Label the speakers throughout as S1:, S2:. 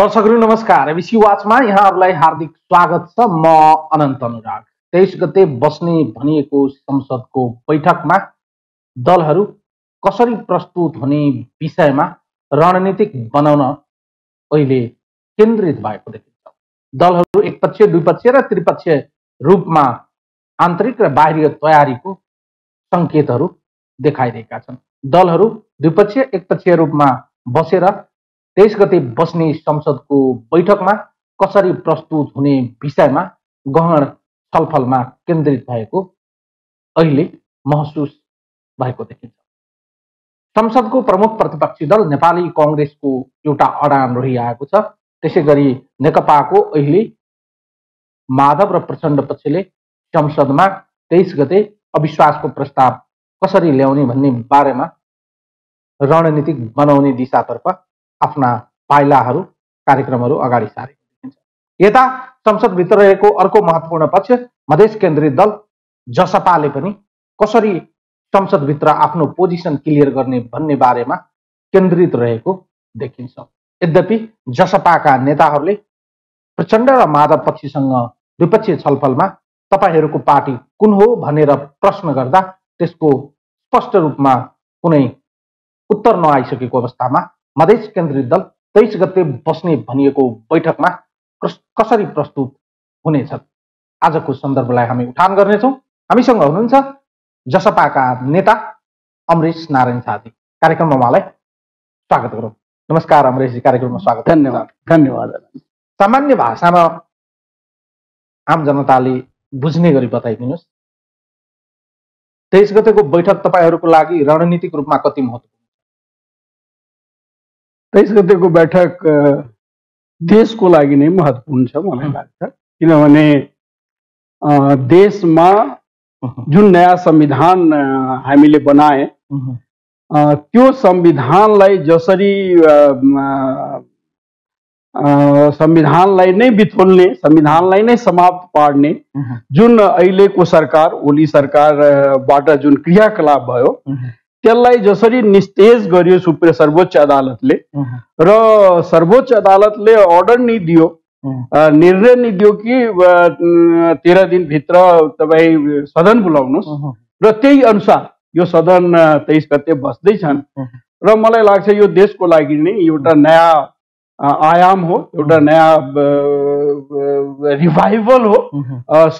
S1: दर्शकहरू नमस्कार। एबिसी वाचमा यहाँहरूलाई हार्दिक स्वागत छ। म अनन्त अनुराग। 23 गते बस्ने भनिएको संसदको बैठकमा दलहरू कसरी प्रस्तुत हुने विषयमा रणनीतिक बनाउन अहिले केन्द्रित भएको देखिन्छ। दलहरू एकपक्षीय, द्विपक्षीय र त्रिपक्षीय रूपमा आन्तरिक र बाहिरी तयारीको सङ्केतहरू देखाइरहेका छन्। दलहरू द्विपक्षीय, एकपक्षीय रूपमा बसेर 23 गते बस्ने संसदको बैठकमा कसरी प्रस्तुत हुने विषयमा गहन छलफलमा केन्द्रित भएको अहिले महसुस भएको देखिन्छ। संसदको प्रमुख प्रतिपक्षी दल नेपाली कांग्रेसको एउटा अडान रहिआएको छ। त्यसैगरी नेकपाको अहिले माधव र प्रचण्ड पक्षले संसदमा 23 गते अविश्वासको प्रस्ताव कसरी ल्याउने भन्ने बारेमा रणनीतिक बनाउने दिशातर्फ आफ्ना पाइलाहरू, कार्यक्रमहरू अगाडि सारेको देखिन्छ। यता संसदभित्र रहेको अर्को महत्त्वपूर्ण पक्ष मधेस केन्द्रित दल जसपाले पनि कसरी संसदभित्र आफ्नो पोजिसन क्लियर गर्ने भन्ने बारेमा केन्द्रित रहेको देखिन्छ। यद्यपि जसपाका नेताहरूले प्रचण्ड र माधव पक्षसँग द्विपक्षीय छलफलमा तपाईहरूको पार्टी कुन हो भनेर प्रश्न गर्दा त्यसको स्पष्ट रूपमा कुनै उत्तर नआइसकेको अवस्थामा मधेस केन्द्रित दल 23 गते बस्ने भनिएको बैठकमा कसरी प्रस्तुत हुनेछ, आजको सन्दर्भलाई हामी उठान गर्नेछौँ। हामीसँग हुनुहुन्छ जसपाका नेता अमरेश नारायण सादी। कार्यक्रममा उहाँलाई स्वागत गरौँ। नमस्कार अमरेशजी, कार्यक्रममा स्वागत।
S2: धन्यवाद।
S1: सामान्य भाषामा आम जनताले बुझ्ने गरी बताइदिनुहोस्, 23 गतेको बैठक तपाईहरूको लागि रणनीतिक रूपमा कति महत्त्वपूर्ण?
S2: 23 गतेको बैठक देशको लागि नै महत्त्वपूर्ण छ मलाई लाग्छ। किनभने देशमा जुन नयाँ संविधान हामीले बनाए त्यो संविधानलाई जसरी संविधानलाई नै बिथोल्ने, संविधानलाई नै समाप्त पार्ने जुन अहिलेको सरकार, ओली सरकारबाट जुन क्रियाकलाप भयो त्यसलाई जसरी निस्तेज गर्यो सर्वोच्च अदालतले, र सर्वोच्च अदालतले अर्डर नि दियो, निर्णय नि दियो कि 13 दिनभित्र तपाईँ सदन बोलाउनुहोस्, र त्यही अनुसार यो सदन 23 गते बस्दैछन्। र मलाई लाग्छ यो देशको लागि नै एउटा नयाँ आयाम हो, एउटा नयाँ रिभाइभल हो।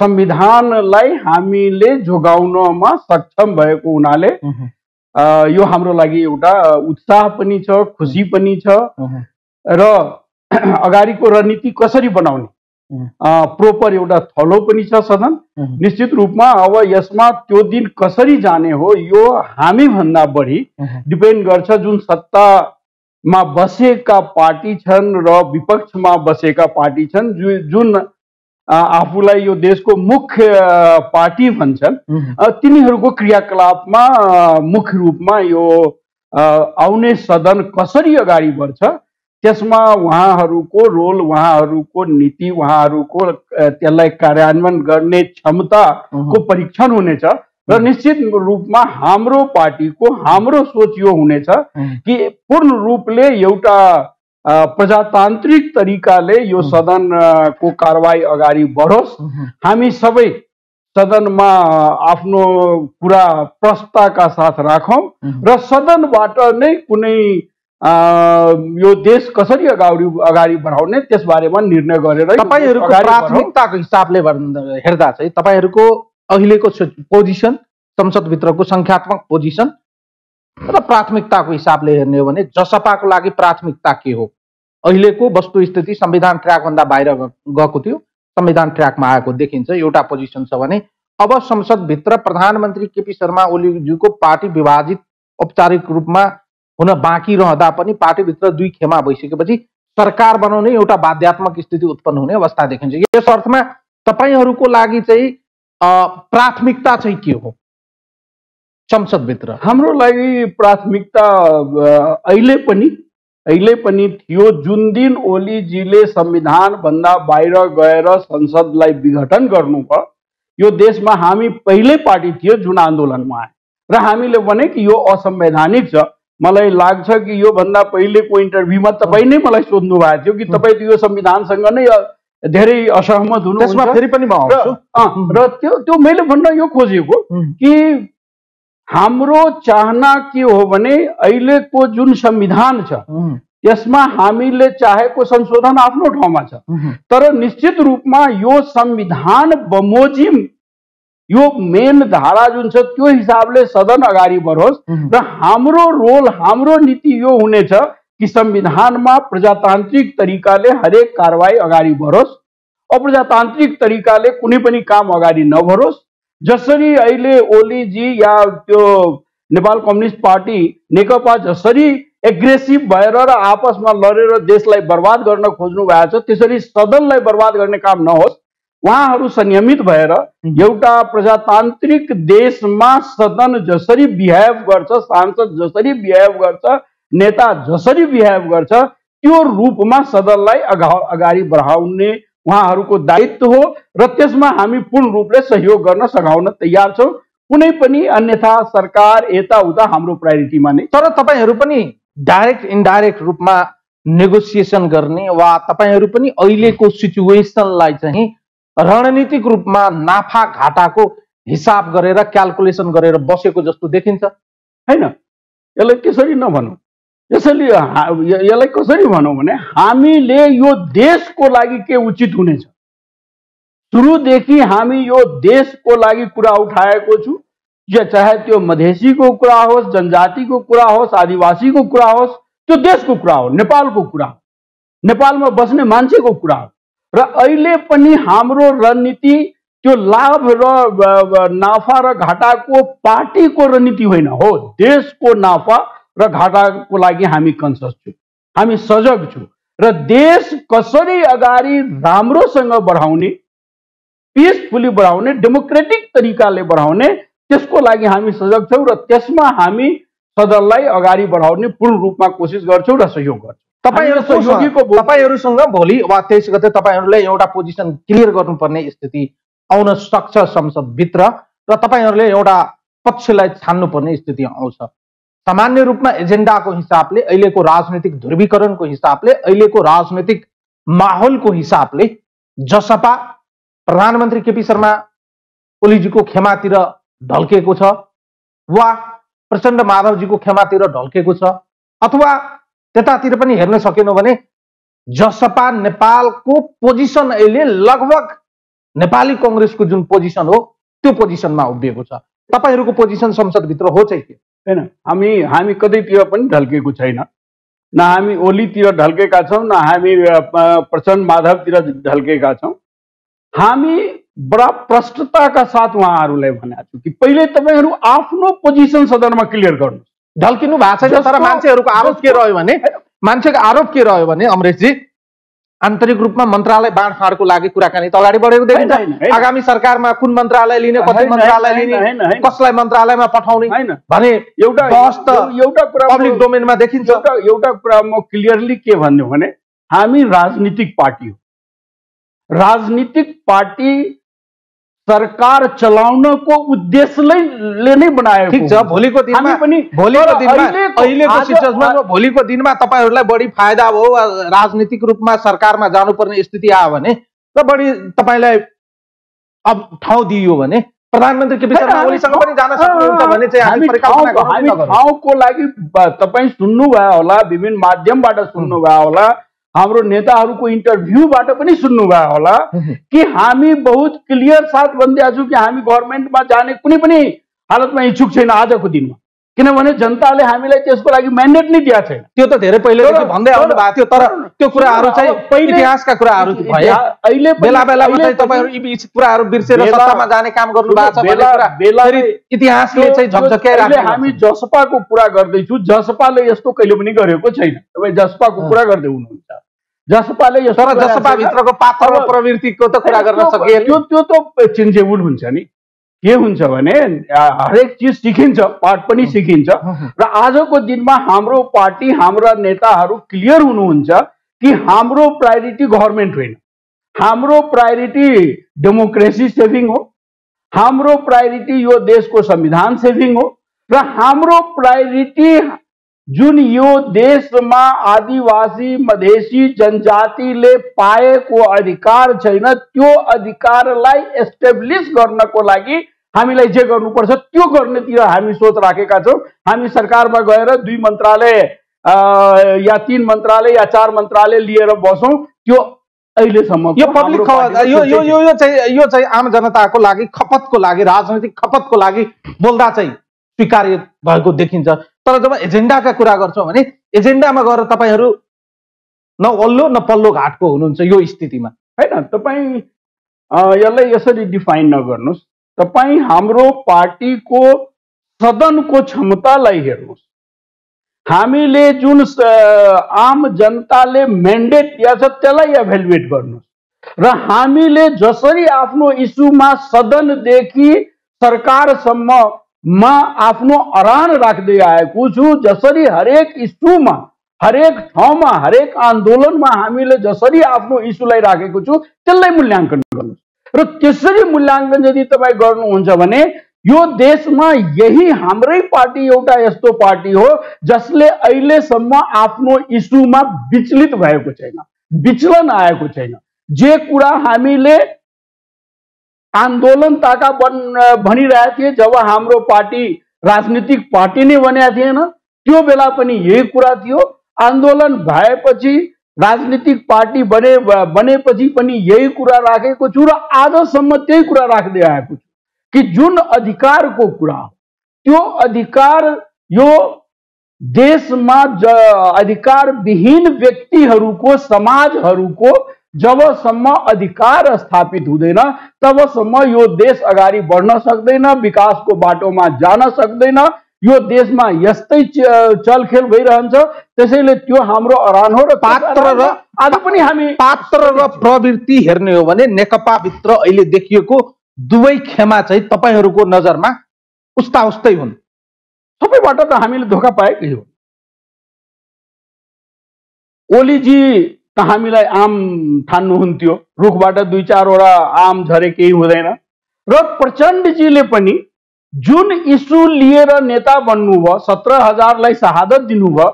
S2: संविधानलाई हामीले जोगाउनमा सक्षम भएको हुनाले यो हाम्रो लागि एउटा उत्साह पनि छ, खुसी पनि छ, र अगाडिको रणनीति कसरी बनाउने प्रोपर एउटा थलो पनि छ सदन। निश्चित रूपमा अब यसमा त्यो दिन कसरी जाने हो यो हामी भन्दा बढी डिपेन्ड गर्छ जुन सत्तामा बसेका पार्टी छन् र विपक्षमा बसेका पार्टी छन्, जुन आफूलाई यो देशको मुख्य पार्टी भन्छन्, तिनीहरूको क्रियाकलापमा मुख्य रूपमा यो आउने सदन कसरी अगाडि बढ्छ त्यसमा उहाँहरूको रोल, उहाँहरूको नीति, उहाँहरूको त्यसलाई कार्यान्वयन गर्ने क्षमताको परीक्षण हुनेछ। र निश्चित रूपमा हाम्रो पार्टीको हाम्रो सोच यो हुनेछ कि पूर्ण रूपले एउटा प्रजातान्त्रिक तरिकाले यो सदनको कारवाही अगाडि बढोस्। हामी सबै सदनमा आफ्नो कुरा प्रस्तावका साथ राखौँ र सदनबाट नै कुनै यो देश कसरी अगाडि बढाउने त्यसबारेमा निर्णय गरेर
S1: तपाईहरूको प्राथमिकताको हिसाबले हेर्दा चाहिँ तपाईहरूको अहिलेको पोजिसन, संसदभित्रको सङ्ख्यात्मक पोजिसन र प्राथमिकताको हिसाबले हेर्ने हो भने जसपाको लागि प्राथमिकता के हो? अहिलेको वस्तुस्थिति संविधान ट्र्याकभन्दा बाहिर गएको थियो, संविधान ट्र्याकमा आएको देखिन्छ, एउटा पोजिसन छ भने अब संसदभित्र प्रधानमन्त्री केपी शर्मा ओलीज्यूको पार्टी विभाजित औपचारिक रूपमा हुन बाँकी रहँदा पनि पार्टीभित्र दुई खेमा भइसकेपछि सरकार बनाउने एउटा बाध्यात्मक स्थिति उत्पन्न हुने अवस्था देखिन्छ। यस अर्थमा तपाईहरूको लागि चाहिँ प्राथमिकता चाहिँ के हो संसदभित्र?
S2: हाम्रो लागि प्राथमिकता अहिले पनि थियो। जुन दिन ओलीजीले संविधान भन्दा बाहिर गएर संसदलाई विघटन गर्नुभयो, यो देशमा हामी पहिल्यै पार्टी थियो जुन आन्दोलनमा आए र हामीले भने कि यो असंवैधानिक छ, मलाई लाग्छ कि यो भन्दा पहिलेको इन्टरभ्यूमा तपाईँ नै मलाई सोध्नु भएको थियो कि तपाईँ त यो संविधानसँग नै धेरै असहमत हुनुहुन्छ।
S1: फेरि पनि म आउँछु
S2: र त्यो मैले भन्न यो खोजेको कि हाम्रो चाहना के हो भने अहिलेको जुन संविधान छ त्यसमा हामीले चाहेको संशोधन आफ्नो ठाउँमा छ, तर निश्चित रूपमा यो संविधान बमोजिम यो मेन धारा जुन छ त्यो हिसाबले सदन अगाडि बढोस् र हाम्रो रोल हाम्रो नीति यो हुनेछ कि संविधानमा प्रजातान्त्रिक तरिकाले हरेक कारवाही अगाडि बढोस्, अप्रजातान्त्रिक तरिकाले कुनै पनि काम अगाडि नबढोस्। जसरी अहिले ओलीजी या त्यो नेपाल कम्युनिस्ट पार्टी नेकपा जसरी एग्रेसिभ भएर र आपसमा लडेर देशलाई बर्बाद गर्न खोज्नु भएको छ त्यसरी सदनलाई बर्बाद गर्ने काम नहोस्। उहाँहरू संयमित भएर एउटा प्रजातान्त्रिक देशमा सदन जसरी बिहेभ गर्छ, सांसद जसरी बिहेभ गर्छ, नेता जसरी बिहेभ गर्छ त्यो रूपमा सदनलाई अगाडि बढाउने उहाँहरूको दायित्व हो र त्यसमा हामी पूर्ण रूपले सहयोग गर्न सघाउन तयार छौँ। कुनै पनि अन्यथा सरकार यताउता हाम्रो प्रायोरिटीमा नै।
S1: तर तपाईहरू पनि डाइरेक्ट इन्डाइरेक्ट रूपमा नेगोसिएसन गर्ने वा तपाईहरू पनि अहिलेको सिचुएसनलाई चाहिँ रणनीतिक रूपमा नाफा घाटाको हिसाब गरेर क्याल्कुलेसन गरेर बसेको जस्तो देखिन्छ
S2: हैन। यसलाई त्यसरी नभनौँ, यसलाई कसरी भनौँ भने हामीले यो देशको लागि के उचित हुनेछ सुरुदेखि हामी यो देशको लागि कुरा उठाएको छु। चाहे त्यो मधेसीको कुरा होस्, जनजातिको कुरा होस्, आदिवासीको कुरा होस्, त्यो देशको कुरा हो, नेपालको कुरा हो, नेपालमा बस्ने मान्छेको कुरा हो। र अहिले पनि हाम्रो रणनीति त्यो लाभ र नाफा र घाटाको पार्टीको रणनीति होइन हो, देशको नाफा र घाटाको लागि हामी कन्सियस छौँ, हामी सजग छौँ र देश कसरी अगाडि राम्रोसँग बढाउने, पिसफुली बढाउने, डेमोक्रेटिक तरिकाले बढाउने त्यसको लागि हामी सजग छौँ र त्यसमा हामी सदनलाई अगाडि बढाउने पूर्ण रूपमा कोसिस गर्छौँ र सहयोग गर्छौँ।
S1: तपाईहरूसँग भोलि वा 23 गते तपाईहरूले एउटा पोजिसन क्लियर गर्नुपर्ने स्थिति आउन सक्छ संसदभित्र र तपाईहरूले एउटा पक्षलाई छान्नुपर्ने स्थिति आउँछ। सामान्य रूपमा एजेन्डाको हिसाबले, अहिलेको राजनीतिक ध्रुवीकरणको हिसाबले, अहिलेको राजनीतिक माहौलको हिसाबले जसपा प्रधानमन्त्री केपी शर्मा ओलीजीको खेमातिर ढल्केको छ वा प्रचण्ड माधवजीको खेमातिर ढल्केको छ, अथवा त्यतातिर पनि हेर्न सकेनौँ भने जसपा नेपालको पोजिसन अहिले लगभग नेपाली कांग्रेसको जुन पोजिसन हो त्यो पोजिसनमा उभिएको छ। तपाईहरूको पोजिसन संसदभित्र हो चाहिँ के
S2: हैन? हामी कतैतिर पनि ढल्केको छैन, न हामी ओलीतिर ढल्केका छौँ, न हामी प्रचण्ड माधवतिर ढल्केका छौँ। हामी बडा प्रष्टताका साथ उहाँहरूलाई भनेको छु कि पहिले तपाईहरू आफ्नो पोजिसन सदनमा क्लियर गर्नु।
S1: ढल्किनु भएको छैन, तर मान्छेहरूको आरोप के रह्यो भने, मान्छेको आरोप के रह्यो भने अमरेशजी आन्तरिक रूपमा मन्त्रालय बाँडफाँडको लागि कुराकानी त अगाडि बढेको देखिन्छ। आगामी सरकारमा कुन मन्त्रालय लिने, कति मन्त्रालय लिने, कसलाई मन्त्रालयमा पठाउने भने एउटा कुरा पब्लिक डोमेनमा देखिन्छ।
S2: एउटा कुरा म क्लियरली के भन्नु भने हामी राजनीतिक पार्टी हो, राजनीतिक पार्टी सरकार चलाउनको उद्देश्यले नै बनाएको।
S1: ठीक छ, भोलिको दिनमा भोलिको दिनमा तपाईहरूलाई बढी फाइदा हो, राजनीतिक रूपमा सरकारमा जानुपर्ने स्थिति आयो भने र बढी तपाईलाई अब ठाउँ दिइयो भने प्रधानमन्त्री केपी शर्मा ओलीसँग पनि जान सक्नुहुन्छ भने चाहिँ हामी परिकल्पना गरौँ।
S2: हामी ठाउँको लागि तपाईँ सुन्नुभयो होला, विभिन्न माध्यमबाट सुन्नुभयो होला, हाम्रो नेताहरूको इन्टरभ्यूबाट पनि सुन्नुभयो होला कि हामी बहुत क्लियर साथ भनिदिएको छु कि हामी गभर्मेन्टमा जाने कुनै पनि हालतमा इच्छुक छैन आजको दिनमा, किनभने जनताले हामीलाई त्यसको लागि म्यान्डेट नै दिएको छैन।
S1: त्यो त धेरै पहिलेदेखि भन्दै आउनु भएको थियो, तर त्यो कुराहरू चाहिँ इतिहासका कुराहरू भए। अहिले बेला बेलामा चाहिँ तपाईहरू यी कुराहरू बिर्सेर सत्तामा जाने काम गर्नु भएको छ। इतिहासले चाहिँ झकझक्याइराखेको।
S2: हामी जसपाको कुरा गर्दैछु, जसपाले यस्तो कहिले पनि गरेको छैन। तपाईँ जसपाको कुरा गर्दै हुनुहुन्छ, जसपाले
S1: जसपा भित्रको पात्र र प्रवृत्तिको त कुरा गर्न सकिएन।
S2: त्यो त चेन्जेबल हुन्छ नि। के हुन्छ भने हरेक चिज सिकिन्छ, पाठ पनि सिकिन्छ र आजको दिनमा हाम्रो पार्टी, हाम्रा नेताहरू क्लियर हुनुहुन्छ कि हाम्रो प्रायोरिटी गभर्मेन्ट होइन, हाम्रो प्रायोरिटी डेमोक्रेसी सेभिङ हो, हाम्रो प्रायोरिटी यो देशको संविधान सेभिङ हो र हाम्रो प्रायोरिटी जुन यो देशमा आदिवासी मधेसी जनजातिले पाएको अधिकार छैन त्यो अधिकारलाई एस्टेब्लिश गर्नको लागि हामीलाई जे गर्नुपर्छ त्यो गर्नेतिर हामी सोच राखेका छौं। हामी सरकारमा गएर 2 मन्त्रालय या 3 मन्त्रालय या 4 मन्त्रालय लिएर बसौं, त्यो अहिलेसम्म
S1: यो पब्लिक यो चाहिँ आम जनताको लागि, खपतको लागि, राजनैतिक खपतको लागि बोल्दा चाहिँ स्वीकार्य भएको देखिन्छ। तर जब एजेन्डाका कुरा गर्छौं भने एजेन्डामा गएर तपाईहरु न ओल्लो न पल्लो घाटको हुनुहुन्छ यो स्थितिमा,
S2: हैन? तपाई यसलाई यसरी डिफाइन नगर्नुस्। तपाई हाम्रो पार्टीको सदनको क्षमतालाई हेर्नुस्। हामीले जुन आम जनताले म्यान्डेट दिएको छ त्यसलाई एभ्यालुएट गर्नुस् र हामीले जसरी आफ्नो इस्युमा सदनदेखि सरकारसम्म आफ्नो अरान राख्दै आएको छु, जसरी हरेक इस्युमा, हरेक ठाउँमा, हरेक आन्दोलनमा हामीले जसरी आफ्नो इस्युलाई राखेको छु त्यसलाई मूल्याङ्कन गर्नुस्। र त्यसरी मूल्याङ्कन यदि तपाई गर्नुहुन्छ भने यो देशमा यही हाम्रै पार्टी एउटा यस्तो पार्टी हो जसले अहिलेसम्म आफ्नो इस्युमा विचलित भएको छैन, विचलन आएको छैन। जे कुरा हामीले आन्दोलन ताका भनिरहेका थिए, जब हाम्रो पार्टी राजनीतिक पार्टी नै बनेको थिएन त्यो बेला पनि यही कुरा थियो। आन्दोलन भएपछि राजनीतिक पार्टी बनेपछि पनि यही कुरा राखेको छु र आजसम्म त्यही कुरा राख्दै आएको छु कि जुन अधिकारको कुरा हो त्यो अधिकार यो देशमा अधिकार विहीन व्यक्तिहरूको, समाजहरूको जबसम्म अधिकार स्थापित हुँदैन तबसम्म यो देश अगाडि बढ्न सक्दैन, विकासको बाटोमा जान सक्दैन। यो देशमा यस्तै चलखेल भइरहन्छ। त्यसैले त्यो हाम्रो अरान हो र
S1: पात्र र
S2: आज पनि हामी
S1: पात्र र प्रवृत्ति हेर्ने हो भने नेकपा भित्र अहिले देखिएको दुवै खेमा चाहिँ तपाईहरुको नजरमा उस्ता उस्तै हुन्।
S2: सबैबाट त हामीले धोका पाएकै हो। ओलीजी त हामीलाई आम ठान्नुहुन्थ्यो, रुखबाट 2-4 वटा आम झरे केही हुँदैन। र प्रचण्डजीले पनि जुन इस्यु लिएर नेता बन्नुभयो, 17,000लाई शहादत दिनुभयो,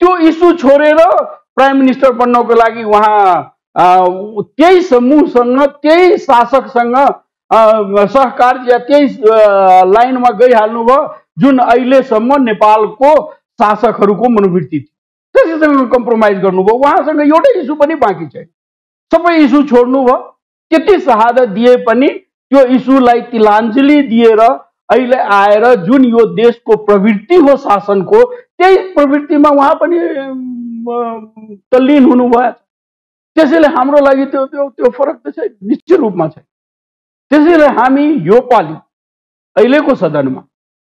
S2: त्यो इस्यु छोडेर प्राइम मिनिस्टर बन्नको लागि उहाँ त्यही समूहसँग, त्यही शासकसँग सहकार या त्यही लाइनमा गइहाल्नुभयो जुन अहिलेसम्म नेपालको शासकहरूको मनोवृत्ति थियो। त्यसैसँग कम्प्रोमाइज गर्नुभयो। उहाँसँग एउटै इस्यु पनि बाँकी छैन, सबै इस्यु छोड्नुभयो। त्यति शहादत दिए पनि त्यो इस्युलाई तिलाञ्जली दिएर अहिले आएर जुन यो देशको प्रवृत्ति हो शासनको, त्यही प्रवृत्तिमा उहाँ पनि तल्लीन हुनुभयो। त्यसैले हाम्रो लागि त्यो फरक त छैन, निश्चित रूपमा छैन। त्यसैले हामी यो पालि अहिलेको सदनमा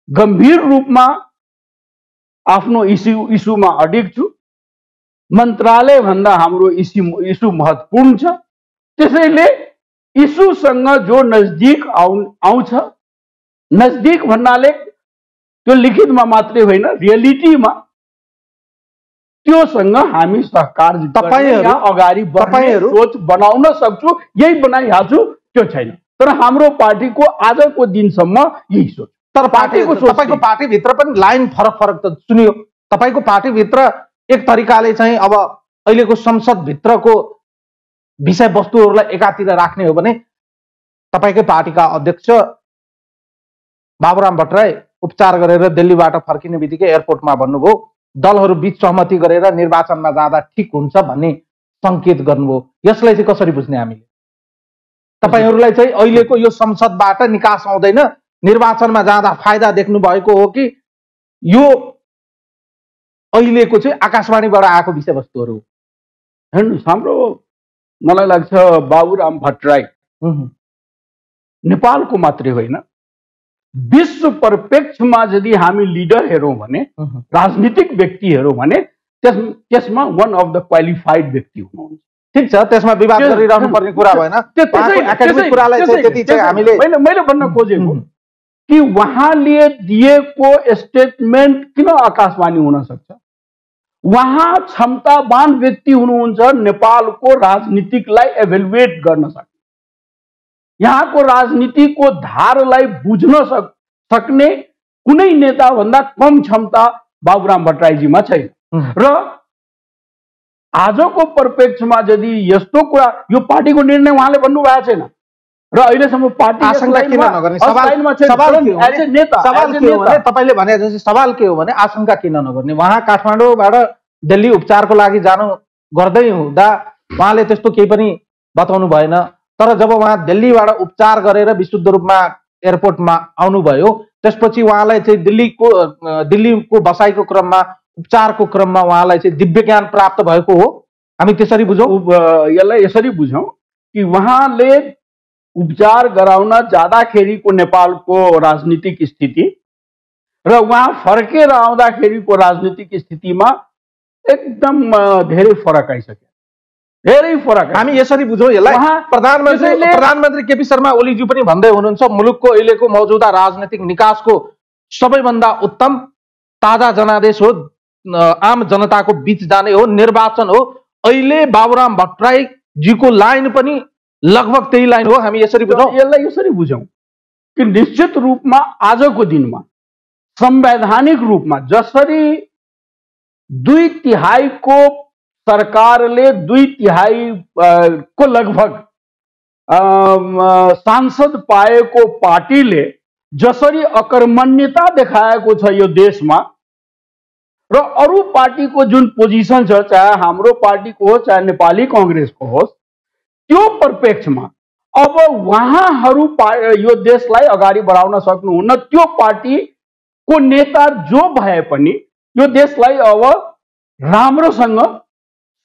S2: गम्भीर रूपमा आफ्नो इस्युमा अडिग छु। मन्त्रालय भन्दा हाम्रो इस्यु महत्त्वपूर्ण छ। त्यसैले इस्युसँग जो नजदीक आउँछ, नजदीक भन्नाले त्यो लिखितमा मात्रै होइन, रियालिटीमा त्योसँग हामी सहकार अगाडि बढ्ने सोच बनाउन सक्छु। यही बनाइहाल्छु त्यो छैन। तर हाम्रो पार्टीको आजको दिनसम्म यही सोच।
S1: तर तपाईको पार्टीभित्र पनि लाइन फरक फरक त सुनियो। तपाईको पार्टीभित्र एक तरिकाले चाहिँ अब अहिलेको संसदभित्रको विषयवस्तुहरूलाई एकातिर राख्ने हो भने तपाईकै पार्टीका अध्यक्ष बाबुराम भट्टराई उपचार गरेर दिल्लीबाट फर्किने बित्तिकै एयरपोर्टमा भन्नुभयो दलहरू बीच सहमति गरेर निर्वाचनमा जाँदा ठिक हुन्छ भन्ने संकेत गर्नुभयो। यसलाई चाहिँ कसरी बुझ्ने हामीले? तपाईहरुलाई चाहिँ अहिलेको यो संसदबाट निकास आउँदैन, निर्वाचनमा जाँदा फाइदा देख्नु भएको हो कि यो अहिलेको चाहिँ आकाशवाणीबाट आएको विषयवस्तुहरू हो?
S2: हेर्नुस्, हाम्रो मलाई लाग्छ बाबुराम भट्टराई नेपालको मात्रै होइन, विश्व परिप्रेक्ष्यमा यदि हामी लिडर हेरौँ भने, राजनीतिक व्यक्ति हेरौँ भने त्यसमा वान अफ द क्वालिफाइड व्यक्ति हुनुहुन्छ।
S1: ठीक छ, त्यसमा विवाद गरिरहनु पर्ने कुरा भएन। एकाडेमिक कुरालाई चाहिँ त्यति चाहिँ हामीले
S2: मैले भन्न खोजेको कि उहाँले दिएको स्टेटमेन्ट किन आकाशवाणी हुन सक्छ? उहाँ क्षमतावान व्यक्ति हुनुहुन्छ नेपालको राजनीतिकलाई एभ्यालुएट गर्न सक्ने, यहाँको राजनीतिको धारलाई बुझ्न सक्ने कुनै नेता भन्दा कम क्षमता बाबुराम भट्टराईजीमा छैन। र आजको परिप्रेक्ष्यमा यदि यस्तो कुरा, यो पार्टीको निर्णय उहाँले भन्नुभएको छैन र अहिलेसम्म पार्टी
S1: आशंका किन नगर्ने? तपाईँले भने जस्तै सवाल के हो भने आशंका किन नगर्ने? उहाँ काठमाडौँबाट दिल्ली उपचारको लागि जानु गर्दै हुँदा उहाँले त्यस्तो केही पनि बताउनु भएन। तर जब उहाँ दिल्लीबाट उपचार गरेर विशुद्ध रूपमा एयरपोर्टमा आउनुभयो त्यसपछि उहाँलाई चाहिँ दिल्लीको बसाइको क्रममा, उपचारको क्रममा उहाँलाई चाहिँ दिव्य ज्ञान प्राप्त भएको हो, हामी त्यसरी बुझौँ?
S2: यसलाई यसरी बुझौँ कि उहाँले उपचार गराउन जाँदाखेरिको नेपालको राजनीतिक स्थिति र उहाँ फर्केर आउँदाखेरिको राजनीतिक स्थितिमा एकदम धेरै फरक आइसक्यो, धेरै फरक।
S1: हामी यसरी बुझौँ यसलाई, प्रधानमन्त्री केपी शर्मा ओलीज्यू पनि भन्दै हुनुहुन्छ मुलुकको अहिलेको मौजूदा राजनीतिक निकासको सबैभन्दा उत्तम ताजा जनादेश हो, आम जनताको बीच जाने हो, निर्वाचन हो। अहिले बाबुराम भट्टराईजीको लाइन पनि लगभग त्यही लाइन हो, हामी यसरी बुझौँ?
S2: यसलाई यसरी बुझौँ कि निश्चित रूपमा आजको दिनमा संवैधानिक रूपमा जसरी 2/3 को सरकारले 2/3 को लगभग सांसद पाएको पार्टीले जसरी अकर्मण्यता देखाएको छ यो देशमा र अरू पार्टीको जुन पोजिसन छ, चाहे हाम्रो पार्टीको हो चाहे नेपाली कांग्रेसको होस्, त्यो परिप्रेक्ष्यमा अब उहाँहरू यो देशलाई अगाडि बढाउन सक्नुहुन्न। त्यो पार्टीको नेता जो भए पनि यो देशलाई अब राम्रोसँग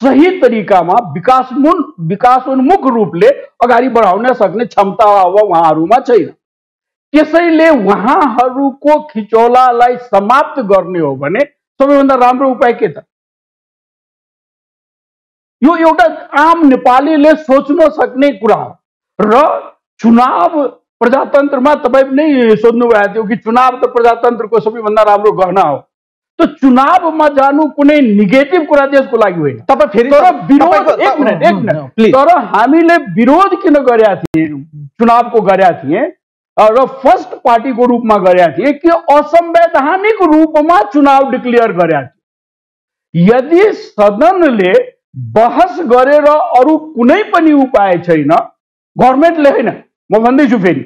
S2: सही तरिकामा विकासोन्मुख रूपले अगाडि बढाउन सक्ने क्षमता अब उहाँहरूमा छैन। त्यसैले उहाँहरूको खिचौलालाई समाप्त गर्ने हो भने सबैभन्दा राम्रो उपाय के त? यो एउटा आम नेपालीले सोच्न सक्ने कुरा हो। र चुनाव प्रजातन्त्रमा तपाईँ नै सोध्नु भएको थियो कि चुनाव त प्रजातन्त्रको सबैभन्दा राम्रो गहना हो। त चुनावमा जानु कुनै नेगेटिभ कुरा देशको लागि होइन।
S1: तपाईँ फेरि
S2: एक मिनट तर हामीले विरोध किन गरेका थिए, चुनावको गरेका थिए र फर्स्ट पार्टीको रूपमा गरेका थिए कि असंवैधानिक रूपमा चुनाव डिक्लेयर गरेका थिए। यदि सदनले बहस गरेर अरू कुनै पनि उपाय छैन, गभर्नमेन्टले होइन, म भन्दैछु फेरि,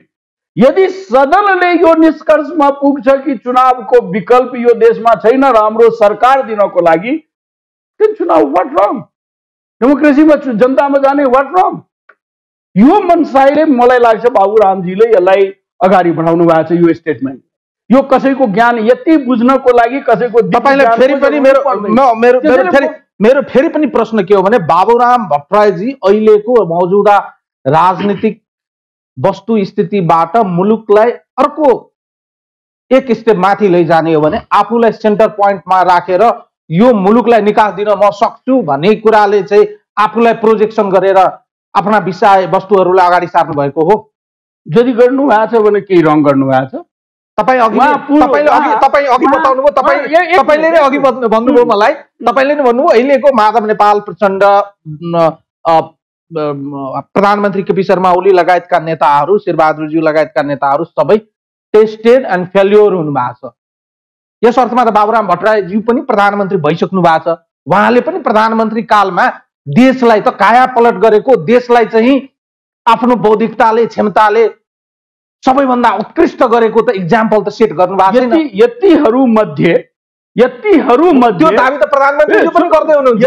S2: यदि सदनले यो निष्कर्षमा पुग्छ कि चुनावको विकल्प यो देशमा छैन र हाम्रो सरकार दिनको लागि, त्यो चुनाव व्हाट रङ? डेमोक्रेसीमा जनतामा जाने व्हाट रङ? यो मनसायले मलाई लाग्छ बाबुरामजीले यसलाई अगाडि बढाउनु भएको छ। यो स्टेटमेन्ट यो कसैको ज्ञान यति बुझ्नको लागि कसैको
S1: तपाईलाई फेरि पनि मेरो फेरि पनि प्रश्न के हो भने बाबुराम भट्टराईजी अहिलेको मौजूदा राजनीतिक वस्तुस्थितिबाट मुलुकलाई अर्को एक स्टेप माथि लैजाने हो भने आफूलाई सेन्टर पोइन्टमा राखेर यो मुलुकलाई निकास दिन म सक्छु भन्ने कुराले चाहिँ आफूलाई प्रोजेक्सन गरेर आफ्ना विषय वस्तुहरूलाई अगाडि सार्नु भएको हो।
S2: यदि गर्नु भएको छ भने केही रङ गर्नु भएको छ।
S1: तपाईँ अघि बताउनुभयो, तपाईँले नै अघि भन्नुभयो मलाई, तपाईँले नै भन्नुभयो अहिलेको माधव नेपाल प्रचण्ड, प्रधानमन्त्री केपी शर्मा ओली लगायतका नेताहरू, शेरबहादुरज्यू लगायतका नेताहरू सबै टेस्टेड एन्ड फेल्योर हुनुभएको छ। यस अर्थमा त बाबुराम भट्टराईज्यू पनि प्रधानमन्त्री भइसक्नु भएको छ। उहाँले पनि प्रधानमन्त्री कालमा देशलाई त काया पलट गरेको, देशलाई चाहिँ आफ्नो बौद्धिकताले, क्षमताले सबैभन्दा उत्कृष्ट गरेको त इक्जाम्पल त सेट गर्नु भएको छैन।
S2: यतिहरू मध्ये
S1: त्यो दाबी त प्रधानमन्त्रीज्यू पनि गर्दै हुनुहुन्छ।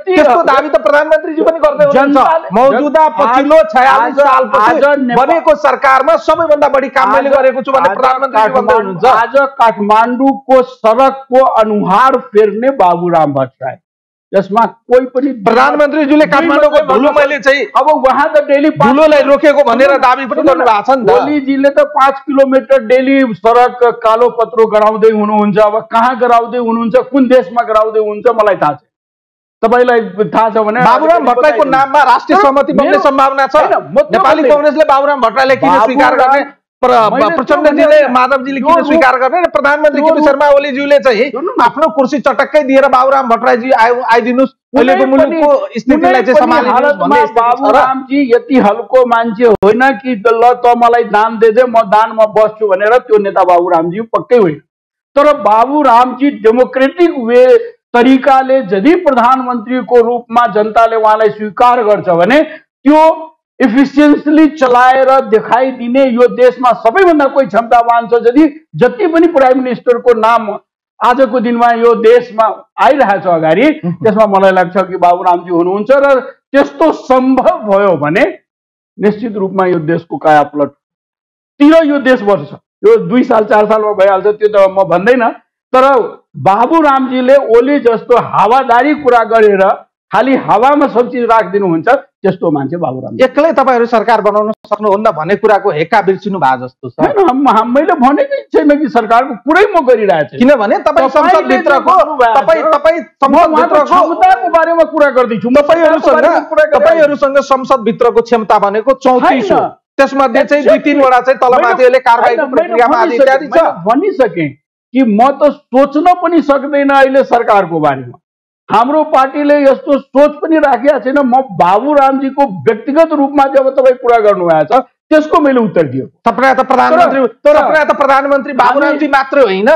S1: त्यस्तो दाबी त प्रधानमन्त्रीज्यू पनि गर्दै हुनुहुन्छ। मौजूदा पछिल्लो 46 सालपछि बनेको सरकारमा सबैभन्दा बढी काम मैले गरेको छु भन्ने प्रधानमन्त्रीज्यू भन्दै हुनुहुन्छ।
S2: आज काठमाडौँको सडकको अनुहार फेर्ने बाबुराम भट्टराई, जसमा कोही पनि
S1: प्रधानमन्त्रीज्यूले काठमाडौँको धुलो मैले चाहिँ
S2: अब उहाँ त डेली
S1: धुलोलाई रोकेको भनेर दाबी पनि गर्नु भएको छ नि त।
S2: ओलीजीले त 5 किलोमिटर डेली सडक कालो पत्रो गराउँदै हुनुहुन्छ। अब कहाँ गराउँदै हुनुहुन्छ, कुन देशमा गराउँदै हुनुहुन्छ मलाई थाहा छैन। तपाईलाई थाहा छ भने
S1: बाबुराम भट्टराईको नाममा राष्ट्रिय सहमति बन्ने सम्भावना छ। नेपाली कांग्रेसले बाबुराम भट्टराईलाई किन स्वीकार गर्ने, प्रचण्डजीले माधवजीले किन स्वीकार गर्ने, प्रधानमन्त्री केपी शर्मा ओलीज्यूले चाहिँ आफ्नो कुर्सी चटक्कै दिएर बाबुराम भट्टराईजी आइदिनुस्, अहिलेको मुलुकको स्थितिलाई चाहिँ सम्हालिदिनुस् भन्ने स्थिति छ।
S2: बाबुरामजी यति हल्को मान्छे होइन कि ल त मलाई दान दे दे म दानमा बस्छु भनेर त्यो नेता बाबुरामजी पक्कै होइन। तर बाबुरामजी डेमोक्रेटिक वे तरिकाले यदि प्रधानमन्त्रीको रूपमा जनताले उहाँलाई स्वीकार गर्छ भने त्यो इफिसियन्टली चलाएर देखाइदिने यो देशमा सबैभन्दा कोही क्षमतावान छ। यदि जति पनि प्राइम मिनिस्टरको नाम आजको दिनमा यो देशमा आइरहेछ अगाडि, त्यसमा मलाई लाग्छ कि बाबुरामजी हुनुहुन्छ। र त्यस्तो सम्भव भयो भने निश्चित रूपमा यो देशको कायापलटतिर यो देश बढ्छ। यो 2 साल 4 सालमा भइहाल्छ त्यो त म भन्दैन, तर बाबुरामजीले ओली जस्तो हावादारी कुरा गरेर खाली हावामा सब चिज राखिदिनुहुन्छ त्यस्तो मान्छे बाबुराम।
S1: एक्लै तपाईहरु सरकार बनाउन सक्नुहुन्न भन्ने कुराको हेक्का बिर्सिनु भए जस्तो छ।
S2: हैन, मैले भनेकै छैन कि सरकारको कुरै म गरिरहेको छु,
S1: किनभने तपाई संसद भित्रको तपाई संसद भित्रको
S2: क्षमताको बारेमा कुरा गर्दै छु।
S1: तपाईहरुसँग संसद भित्रको क्षमता भनेको 34 हो, त्यसमध्ये चाहिँ 2-3 वटा चाहिँ तलमाथिले कारबाहीको प्रक्रियामा आदि इत्यादि छ।
S2: भनिसके कि म त सोच्न पनि सक्दैन अहिले सरकारको बारेमा। हाम्रो पार्टीले यस्तो सोच पनि राखेको छैन। म बाबुरामजीको व्यक्तिगत रूपमा जब तपाईँ कुरा गर्नुभएको छ त्यसको मैले उत्तर दियो।
S1: तपाईँ त प्रधानमन्त्री बाबुरामजी मात्रै होइन,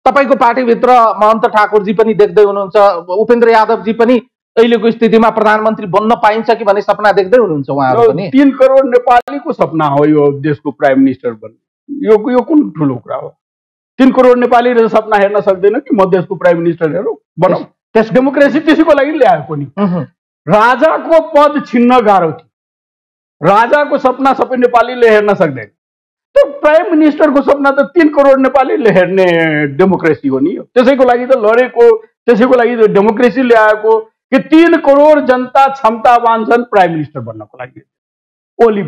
S1: तपाईको पार्टीभित्र महन्त ठाकुरजी पनि देख्दै हुनुहुन्छ, उपेन्द्र यादवजी पनि अहिलेको स्थितिमा प्रधानमन्त्री बन्न पाइन्छ कि भन्ने सपना देख्दै हुनुहुन्छ उहाँहरू पनि।
S2: 3 करोड नेपालीको सपना हो यो देशको प्राइम मिनिस्टर बन्ने। यो कुन ठुलो कुरा हो? 3 करोड नेपालीले सपना हेर्न सक्दैन कि म देशको प्राइम मिनिस्टरहरू बनाऊ? त्यस डेमोक्रेसी त्यसैको लागि ल्याएको नि। राजाको पद छिन्न गाह्रो थियो, राजाको सपना सबै नेपालीले हेर्न सक्दैन। त्यो प्राइम मिनिस्टरको सपना त 3 करोड नेपालीले हेर्ने डेमोक्रेसी हो नि। त्यसैको लागि त लडेको, त्यसैको लागि त डेमोक्रेसी ल्याएको कि 3 करोड जनता क्षमतावान छन् प्राइम मिनिस्टर बन्नको लागि। ओली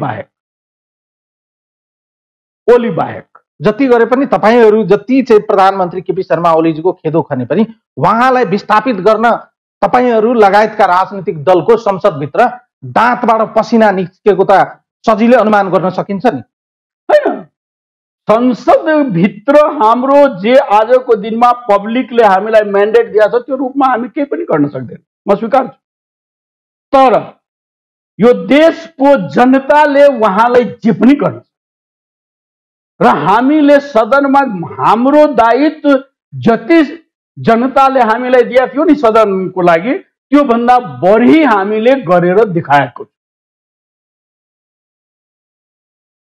S2: बाहेक
S1: जति गरे पनि तपाईहरु जति चाहिँ प्रधानमन्त्री केपी शर्मा ओलीजीको खेदो खने पनि उहाँलाई विस्थापित गर्न तपाईहरु लगायतका राजनीतिक दलको संसदभित्र दाँतबाट पसिना निस्केको त सजिलै अनुमान गर्न सकिन्छ नि।
S2: हैन, संसदभित्र हाम्रो जे आजको दिनमा पब्लिकले हामीलाई म्यान्डेट दिएको छ त्यो रूपमा हामी केही पनि गर्न सक्दैन, म स्वीकार छु। तर यो देशको जनताले उहाँलाई जे पनि गर्छ र हामीले सदनमा हाम्रो दायित्व जति जनताले हामीलाई दिएको थियो नि सदनको लागि त्यो भन्दा बढी हामीले गरेर देखाएको छ।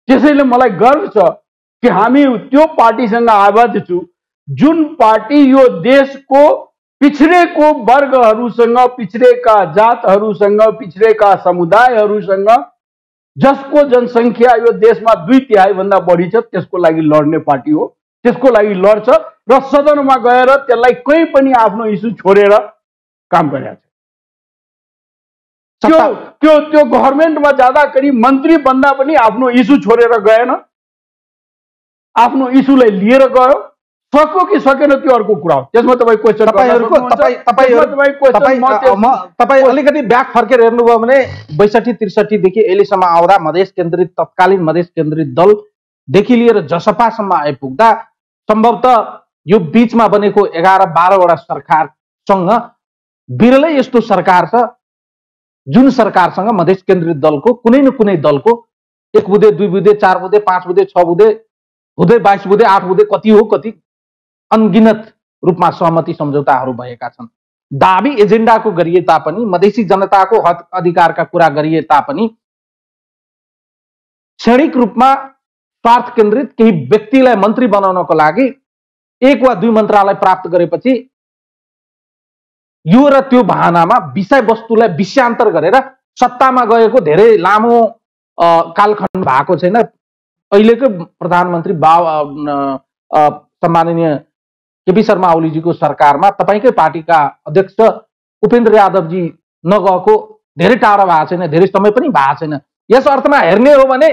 S2: त्यसैले मलाई गर्व छ कि हामी त्यो पार्टीसँग आबद्ध छु जुन पार्टी यो देशको पिछडेको वर्गहरूसँग, पिछडेका जातहरूसँग, पिछडेका समुदायहरूसँग जसको जनसङ्ख्या यो देशमा 2/3 भन्दा बढी छ त्यसको लागि लड्ने पार्टी हो। त्यसको लागि लड्छ र सदनमा गएर त्यसलाई कहीँ पनि आफ्नो इस्यु छोडेर काम गरेको छ। त्यो गभर्नमेन्टमा जाँदाखेरि मन्त्री बन्दा पनि आफ्नो इस्यु छोडेर गएन, आफ्नो इस्युलाई लिएर गयो। सक्यो कि सकेन त्यो अर्को कुरा हो। त्यसमा तपाईँ क्वेसन
S1: तपाईँ अलिकति ब्याक फर्केर हेर्नुभयो भने 62-63 देखि अहिलेसम्म आउँदा मधेस केन्द्रित तत्कालीन मधेस केन्द्रित दलदेखि लिएर जसपासम्म आइपुग्दा सम्भवतः यो बीचमा बनेको 11-12 वटा सरकारसँग बिरलै यस्तो सरकार छ जुन सरकारसँग मधेस केन्द्रित दलको कुनै न कुनै दलको 1 बुँदे 2 बुँदे 4 बुँदे 5 बुँदे 6 बुँदे हुँदै 22 बुँदे 8 बुँदे कति हो कति अनगिनत रूपमा सहमति सम्झौताहरू भएका छन्। दाबी एजेन्डाको गरिए तापनि, मधेसी जनताको हक अधिकारका कुरा गरिए तापनि क्षणिक रूपमा स्वार्थ केन्द्रित केही व्यक्तिलाई मन्त्री बनाउनको लागि 1 वा 2 मन्त्रालय प्राप्त गरेपछि यो र त्यो बहानामा विषयवस्तुलाई विषयान्तर गरेर सत्तामा गएको धेरै लामो कालखण्ड भएको छैन। अहिलेको प्रधानमन्त्री सम्माननीय केपी शर्मा ओलीजीको सरकारमा तपाईकै पार्टीका अध्यक्ष उपेन्द्र यादवजी नगएको धेरै टाढा भएको छैन, धेरै समय पनि भएको छैन। यस अर्थमा हेर्ने हो भने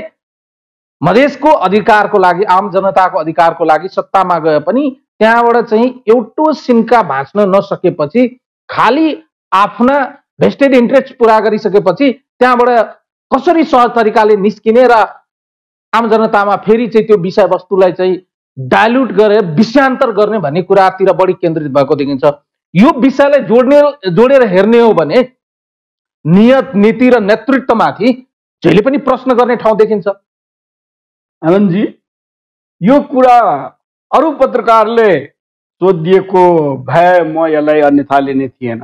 S1: मधेसको अधिकारको लागि, आम जनताको अधिकारको लागि सत्तामा गए पनि त्यहाँबाट चाहिँ एउटो सिन्का भाँच्न नसकेपछि, खाली आफ्ना भेस्टेड इन्ट्रेस्ट पुरा गरिसकेपछि त्यहाँबाट कसरी सहज तरिकाले निस्किने र आम जनतामा फेरि चाहिँ त्यो विषयवस्तुलाई चाहिँ डाइल्युट गरेर विषयान्तर गर्ने भन्ने कुरातिर बढी केन्द्रित भएको देखिन्छ। यो विषयलाई जोडेर हेर्ने हो भने नियत, नीति र नेतृत्वमाथि जहिले पनि प्रश्न गर्ने ठाउँ देखिन्छ।
S2: आनन्दजी, यो कुरा अरू पत्रकारले सोधिएको भए म यसलाई अन्यथा लिने थिएन।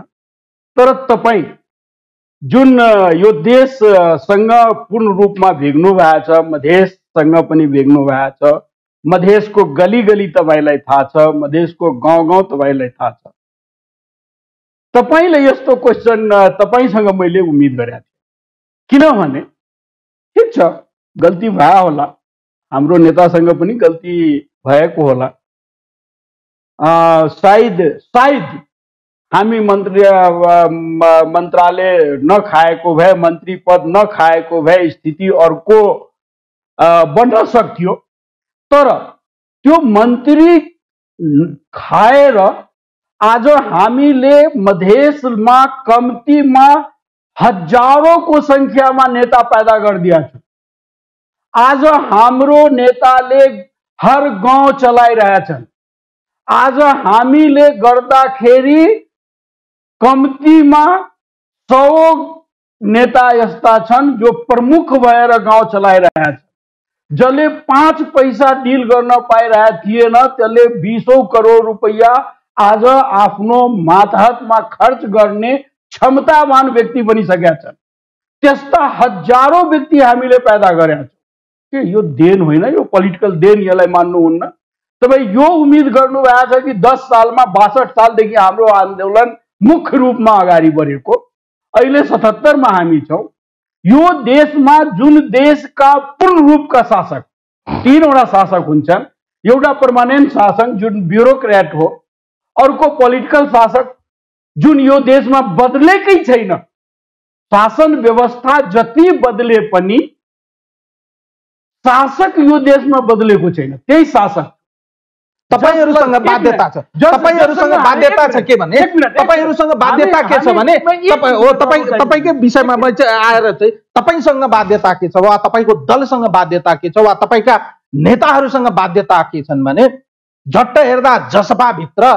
S2: तर तपाईँ जुन यो देशसँग पूर्ण रूपमा भेग्नु भएको छ, मधेससँग पनि भेग्नु भएको छ, मधेसको गली गली तपाईँलाई थाहा छ, मधेसको गाउँ गाउँ तपाईँलाई थाहा छ। तपाईँले यस्तो क्वेसन तपाईँसँग मैले उम्मीद गरेको थिएँ। किनभने ठिक छ, गल्ती भयो होला, हाम्रो नेतासँग पनि गल्ती भएको होला। सायद हामी मन्त्रालय नखाएको भए, मन्त्री पद नखाएको भए स्थिति अर्को बन्न सक्थ्यो। तर त्यो मन्त्री खाएर आज हामीले मधेसमा कम्तीमा हजारौंको संख्यामा नेता पैदा गरिदिया छु। आज हाम्रो नेताले हर गाउँ चलाइरहेछन्। आज हामीले गर्दाखेरि कम्तीमा 100 नेता यस्ता छन् जो प्रमुख भएर गाउँ चलाइरहेका छन्। जसले 5 पैसा डिल गर्न पाइरहेको थिएन त्यसले 20औं करोड रुपैयाँ आज आफ्नो मातहतमा खर्च गर्ने क्षमतावान व्यक्ति बनिसकेका छन्। त्यस्ता हजारौं व्यक्ति हामीले पैदा गरेका छौं। यो देन होइन, यो पोलिटिकल देन, यसलाई मान्नुहुन्न। तपाईँ यो उम्मीद गर्नु भएको छ कि 10 सालमा 62 सालदेखि हाम्रो आन्दोलन मुख्य रूपमा अगाडि बढेको, अहिले 77 मा हामी छौं। यो देशमा जुन देशका पूर्ण रूपका शासक 3 वटा शासक हुन्छन्, एउटा पर्मानेन्ट शासक जुन ब्युरोक्रेट हो, अर्को पोलिटिकल शासक जुन यो देशमा बदलेकै छैन। शासन व्यवस्था जति बदले पनि शासक यो देशमा बदलेको छैन। त्यही शासक
S1: तपाईहरुसँग बाध्यता छ। तपाईहरुसँग बाध्यता छ के भने तपाईहरुसँग बाध्यता के छ भने तपाईकै विषयमा म चाहिँ आएर चाहिँ तपाईसँग बाध्यता के छ वा तपाईको दलसँग बाध्यता के छ वा तपाईका नेताहरुसँग बाध्यता के छन् भने झट्ट हेर्दा जसपा भित्र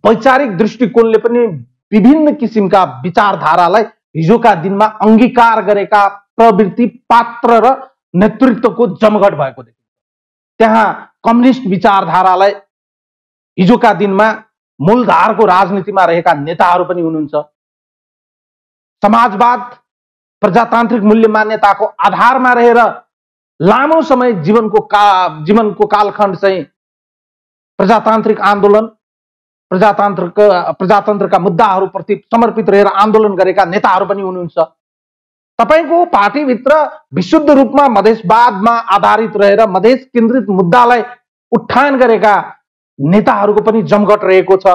S1: वैचारिक दृष्टिकोणले पनि विभिन्न किसिमका विचारधारालाई हिजोका दिनमा अंगीकार गरेका प्रवृत्ति, पात्र र नेतृत्वको जमघट भएको देखिन्छ। त्यहाँ कम्युनिस्ट विचारधारालाई हिजोका दिनमा मूलधारको राजनीतिमा रहेका नेताहरू पनि हुनुहुन्छ। समाजवाद, प्रजातान्त्रिक मूल्य मान्यताको आधारमा रहेर लामो समय जीवनको कालखण्ड चाहिँ प्रजातान्त्रिक आन्दोलन, प्रजातन्त्रका मुद्दाहरूप्रति समर्पित रहेर आन्दोलन गरेका नेताहरू पनि हुनुहुन्छ। तपाईको पार्टीभित्र विशुद्ध रूपमा मधेसवादमा आधारित रहेर मधेस केन्द्रित मुद्दालाई उत्थान गरेका नेताहरूको पनि जमघट रहेको छ।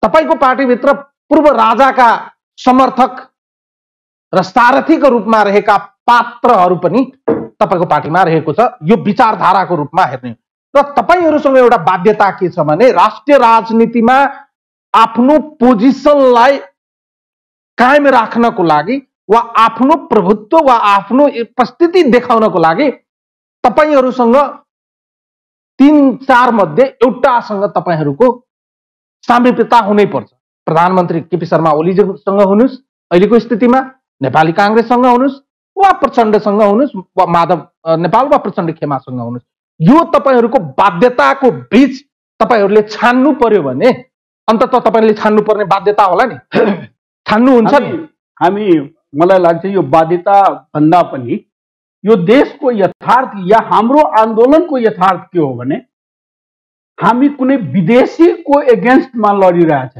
S1: तपाईको पार्टीभित्र पूर्व राजाका समर्थक र सारथीको रूपमा रहेका पात्रहरू पनि तपाईको पार्टीमा रहेको छ। यो विचारधाराको रूपमा हेर्ने र तपाईहरुसँग एउटा बाध्यता के छ भने राष्ट्रिय राजनीतिमा आफ्नो पोजिसनलाई कायम राख्नको लागि वा आफ्नो प्रभुत्व वा आफ्नो उपस्थिति देखाउनको लागि तपाईहरुसँग 3-4 मध्ये एउटासँग तपाईहरुको सामिप्यता हुनै पर्छ। प्रधानमन्त्री केपी शर्मा ओलीजीसँग हुनुस्, अहिलेको स्थितिमा नेपाली कांग्रेससँग हुनुस् वा प्रचण्डसँग हुनुस् वा माधव नेपाल वा प्रचण्ड खेमासँग हुनुस्, यो तपाईहरुको बाध्यताको बीच तपाईहरुले छान्नु पर्यो भने अन्ततः तपाईले छान्नु पर्ने बाध्यता होला नि, छान्नु हुन्छ नि।
S2: मलाई लाग्छ यो बाध्यता भन्दा पनि यो देशको यथार्थ या हाम्रो आन्दोलनको यथार्थ के हो भने हामी कुनै विदेशीको एगेन्स्टमा लडिरहेछ।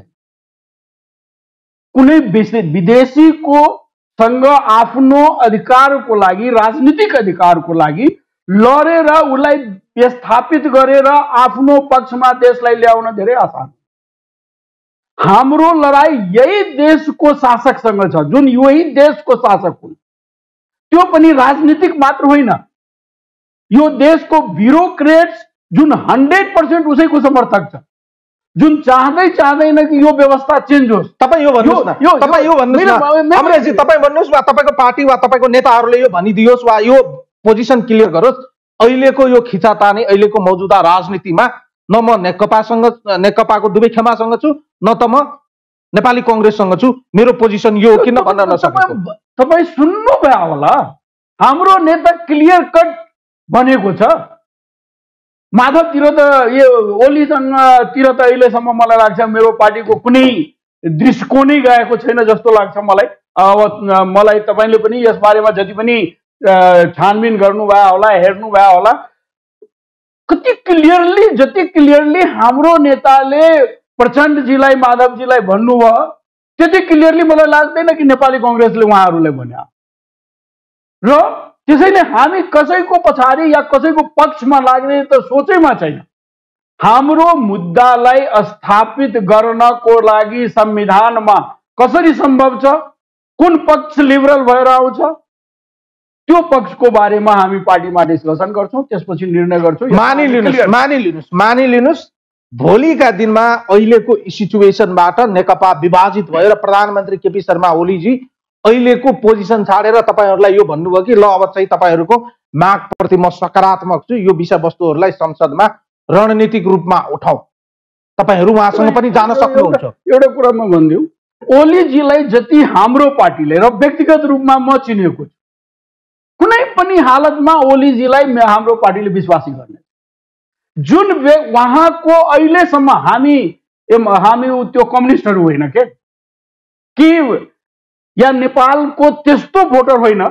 S2: कुनै विदेशीको सँग आफ्नो अधिकारको लागि, राजनीतिक अधिकारको लागि लडेर उसलाई विस्थापित गरेर आफ्नो पक्षमा देशलाई ल्याउन धेरै आसान। हाम्रो लडाई यही देशको शासकसँग छ, जुन यही देशको शासक हुन्। त्यो पनि राजनीतिक मात्र होइन, यो देशको ब्युरोक्रेट्स जुन 100% उसैको समर्थक छ, जुन चाहदैन कि यो व्यवस्था चेन्ज होस्।
S1: तपाई यो भन्नुस् न, तपाई यो भन्नुस् न, अमरेशजी तपाई भन्नुस् वा तपाईको पार्टी वा तपाईको नेताहरूले यो भनिदियोस् वा यो पोजिसन क्लियर गरोस्। अहिलेको यो खिचातानी, अहिलेको मौजुदा राजनीतिमा न म नेकपाको दुवै खेमासँग छु, न त म नेपाली कांग्रेससँग छु, मेरो पोजिसन यो किन भन्न नसकेको?
S2: तपाई सुन्नु भयो होला, हाम्रो नेता क्लियर कट भनेको छ माधवतिर त यो ओलीसँग तिर त अहिलेसम्म मलाई लाग्छ मेरो पार्टीको कुनै दृष्टिकोणै गएको छैन जस्तो लाग्छ मलाई। अब मलाई तपाईँले पनि यसबारेमा जति पनि छानबिन गर्नुभयो होला, हेर्नुभयो होला, जति क्लियरली हाम्रो नेताले प्रचण्डजीलाई, माधवजीलाई भन्नुभयो त्यति क्लियरली मलाई लाग्दैन कि नेपाली कांग्रेसले उहाँहरूलाई भन्यो। र त्यसैले हामी कसैको पछाडि या कसैको पक्षमा लाग्ने त सोचैमा छैन। हाम्रो मुद्दालाई स्थापित गर्नको लागि संविधानमा कसरी सम्भव छ, कुन पक्ष लिबरल भएर आउँछ, त्यो पक्षको बारेमा हामी पार्टीमा डिस्कसन गर्छौं, त्यसपछि निर्णय गर्छौं।
S1: मानिलिनुस् भोलिका दिनमा अहिलेको सिचुएसनबाट नेकपा विभाजित भएर प्रधानमन्त्री केपी शर्मा ओलीजी अहिलेको पोजिसन छाडेर तपाईहरुलाई यो भन्नुभयो कि ल अब चाहिँ तपाईहरुको मागप्रति म सकारात्मक छु, यो विषयवस्तुहरूलाई संसदमा रणनीतिक रूपमा उठाऊ, तपाईहरु उहाँसँग पनि जान सक्नुहुन्छ।
S2: एउटा कुरा म भन्दिउ, ओलीजीलाई जति हाम्रो पार्टीले र व्यक्तिगत रूपमा म चिनेको छु, कुनै पनि हालतमा ओलीजीलाई हाम्रो पार्टीले विश्वासी गर्ने जुन उहाँको अहिलेसम्म हामी त्यो कम्युनिस्टहरु होइन कि या नेपालको त्यस्तो भोटर होइन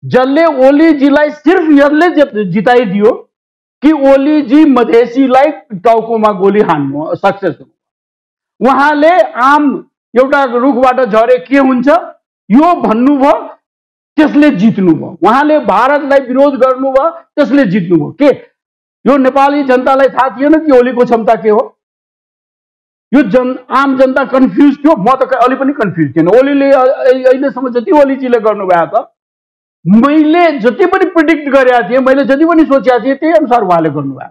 S2: जसले ओलीजीलाई सिर्फ यसले जिताइदियो कि ओलीजी मधेसीलाई टाउकोमा गोली हान्नु सक्सेस हुनु। उहाँले आम एउटा रुखबाट झरे के हुन्छ यो भन्नुभयो, त्यसले जित्नुभयो। उहाँले भारतलाई विरोध गर्नुभयो, त्यसले जित्नुभयो। के यो नेपाली जनतालाई थाहा थिएन कि ओलीको क्षमता के हो? यो आम जनता कन्फ्युज थियो, म त अलि पनि कन्फ्युज थिएन। ओलीले अहिलेसम्म जति ओलीजीले गर्नुभयो त मैले जति पनि प्रिडिक्ट गरेका थिएँ, मैले जति पनि सोचेका थिएँ त्यही अनुसार उहाँले गर्नुभयो।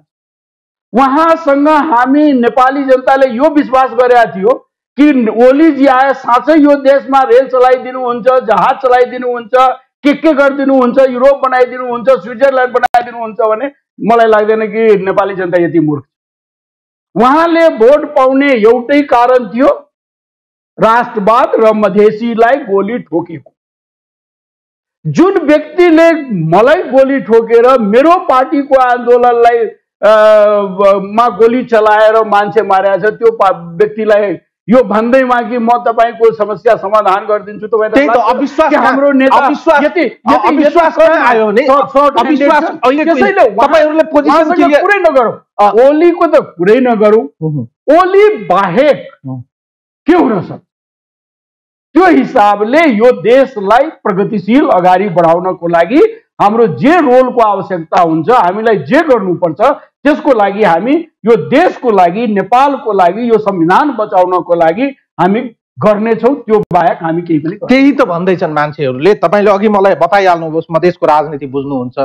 S2: उहाँसँग हामी नेपाली जनताले यो विश्वास गरेका थियो कि ओलीजी आए साँच्चै यो देशमा रेल चलाइदिनुहुन्छ, जहाज चलाइदिनुहुन्छ, के गरिदिनुहुन्छ, युरोप बनाइदिनुहुन्छ, स्विट्जरल्यान्ड बनाइदिनुहुन्छ भने मलाई लाग्दैन कि नेपाली जनता यति मूर्ख। उहाँले भोट पाउने एउटै कारण थियो, राष्ट्रवाद र मधेसीलाई गोली ठोकेको। जुन व्यक्तिले मलाई गोली ठोकेर मेरो पार्टीको आन्दोलनलाई मा गोली चलाएर मान्छे मारेको छ, त्यो व्यक्तिलाई यो भन्दैमा कि म तपाईको समस्या समाधान गरिदिन्छु,
S1: त्यही त अविश्वास हाम्रो नेता अविश्वास आयो भने अविश्वास अहिले तपाईहरुले पोजिसन
S2: कुरै नगरौँ, ओलीको त कुरै नगरौँ, ओली बाहेक के हुन सक्छ? त्यो हिसाबले यो देशलाई प्रगतिशील अगाडि बढाउनको लागि हाम्रो जे रोलको आवश्यकता हुन्छ, हामीलाई जे गर्नुपर्छ त्यसको लागि हामी यो देशको लागि, नेपालको लागि, यो संविधान बचाउनको लागि हामी गर्नेछौँ। त्यो बाहेक हामी केही पनि
S1: त्यही त भन्दैछन् मान्छेहरूले। तपाईले अघि मलाई बताइहाल्नुभयो, मधेसको राजनीति बुझ्नुहुन्छ।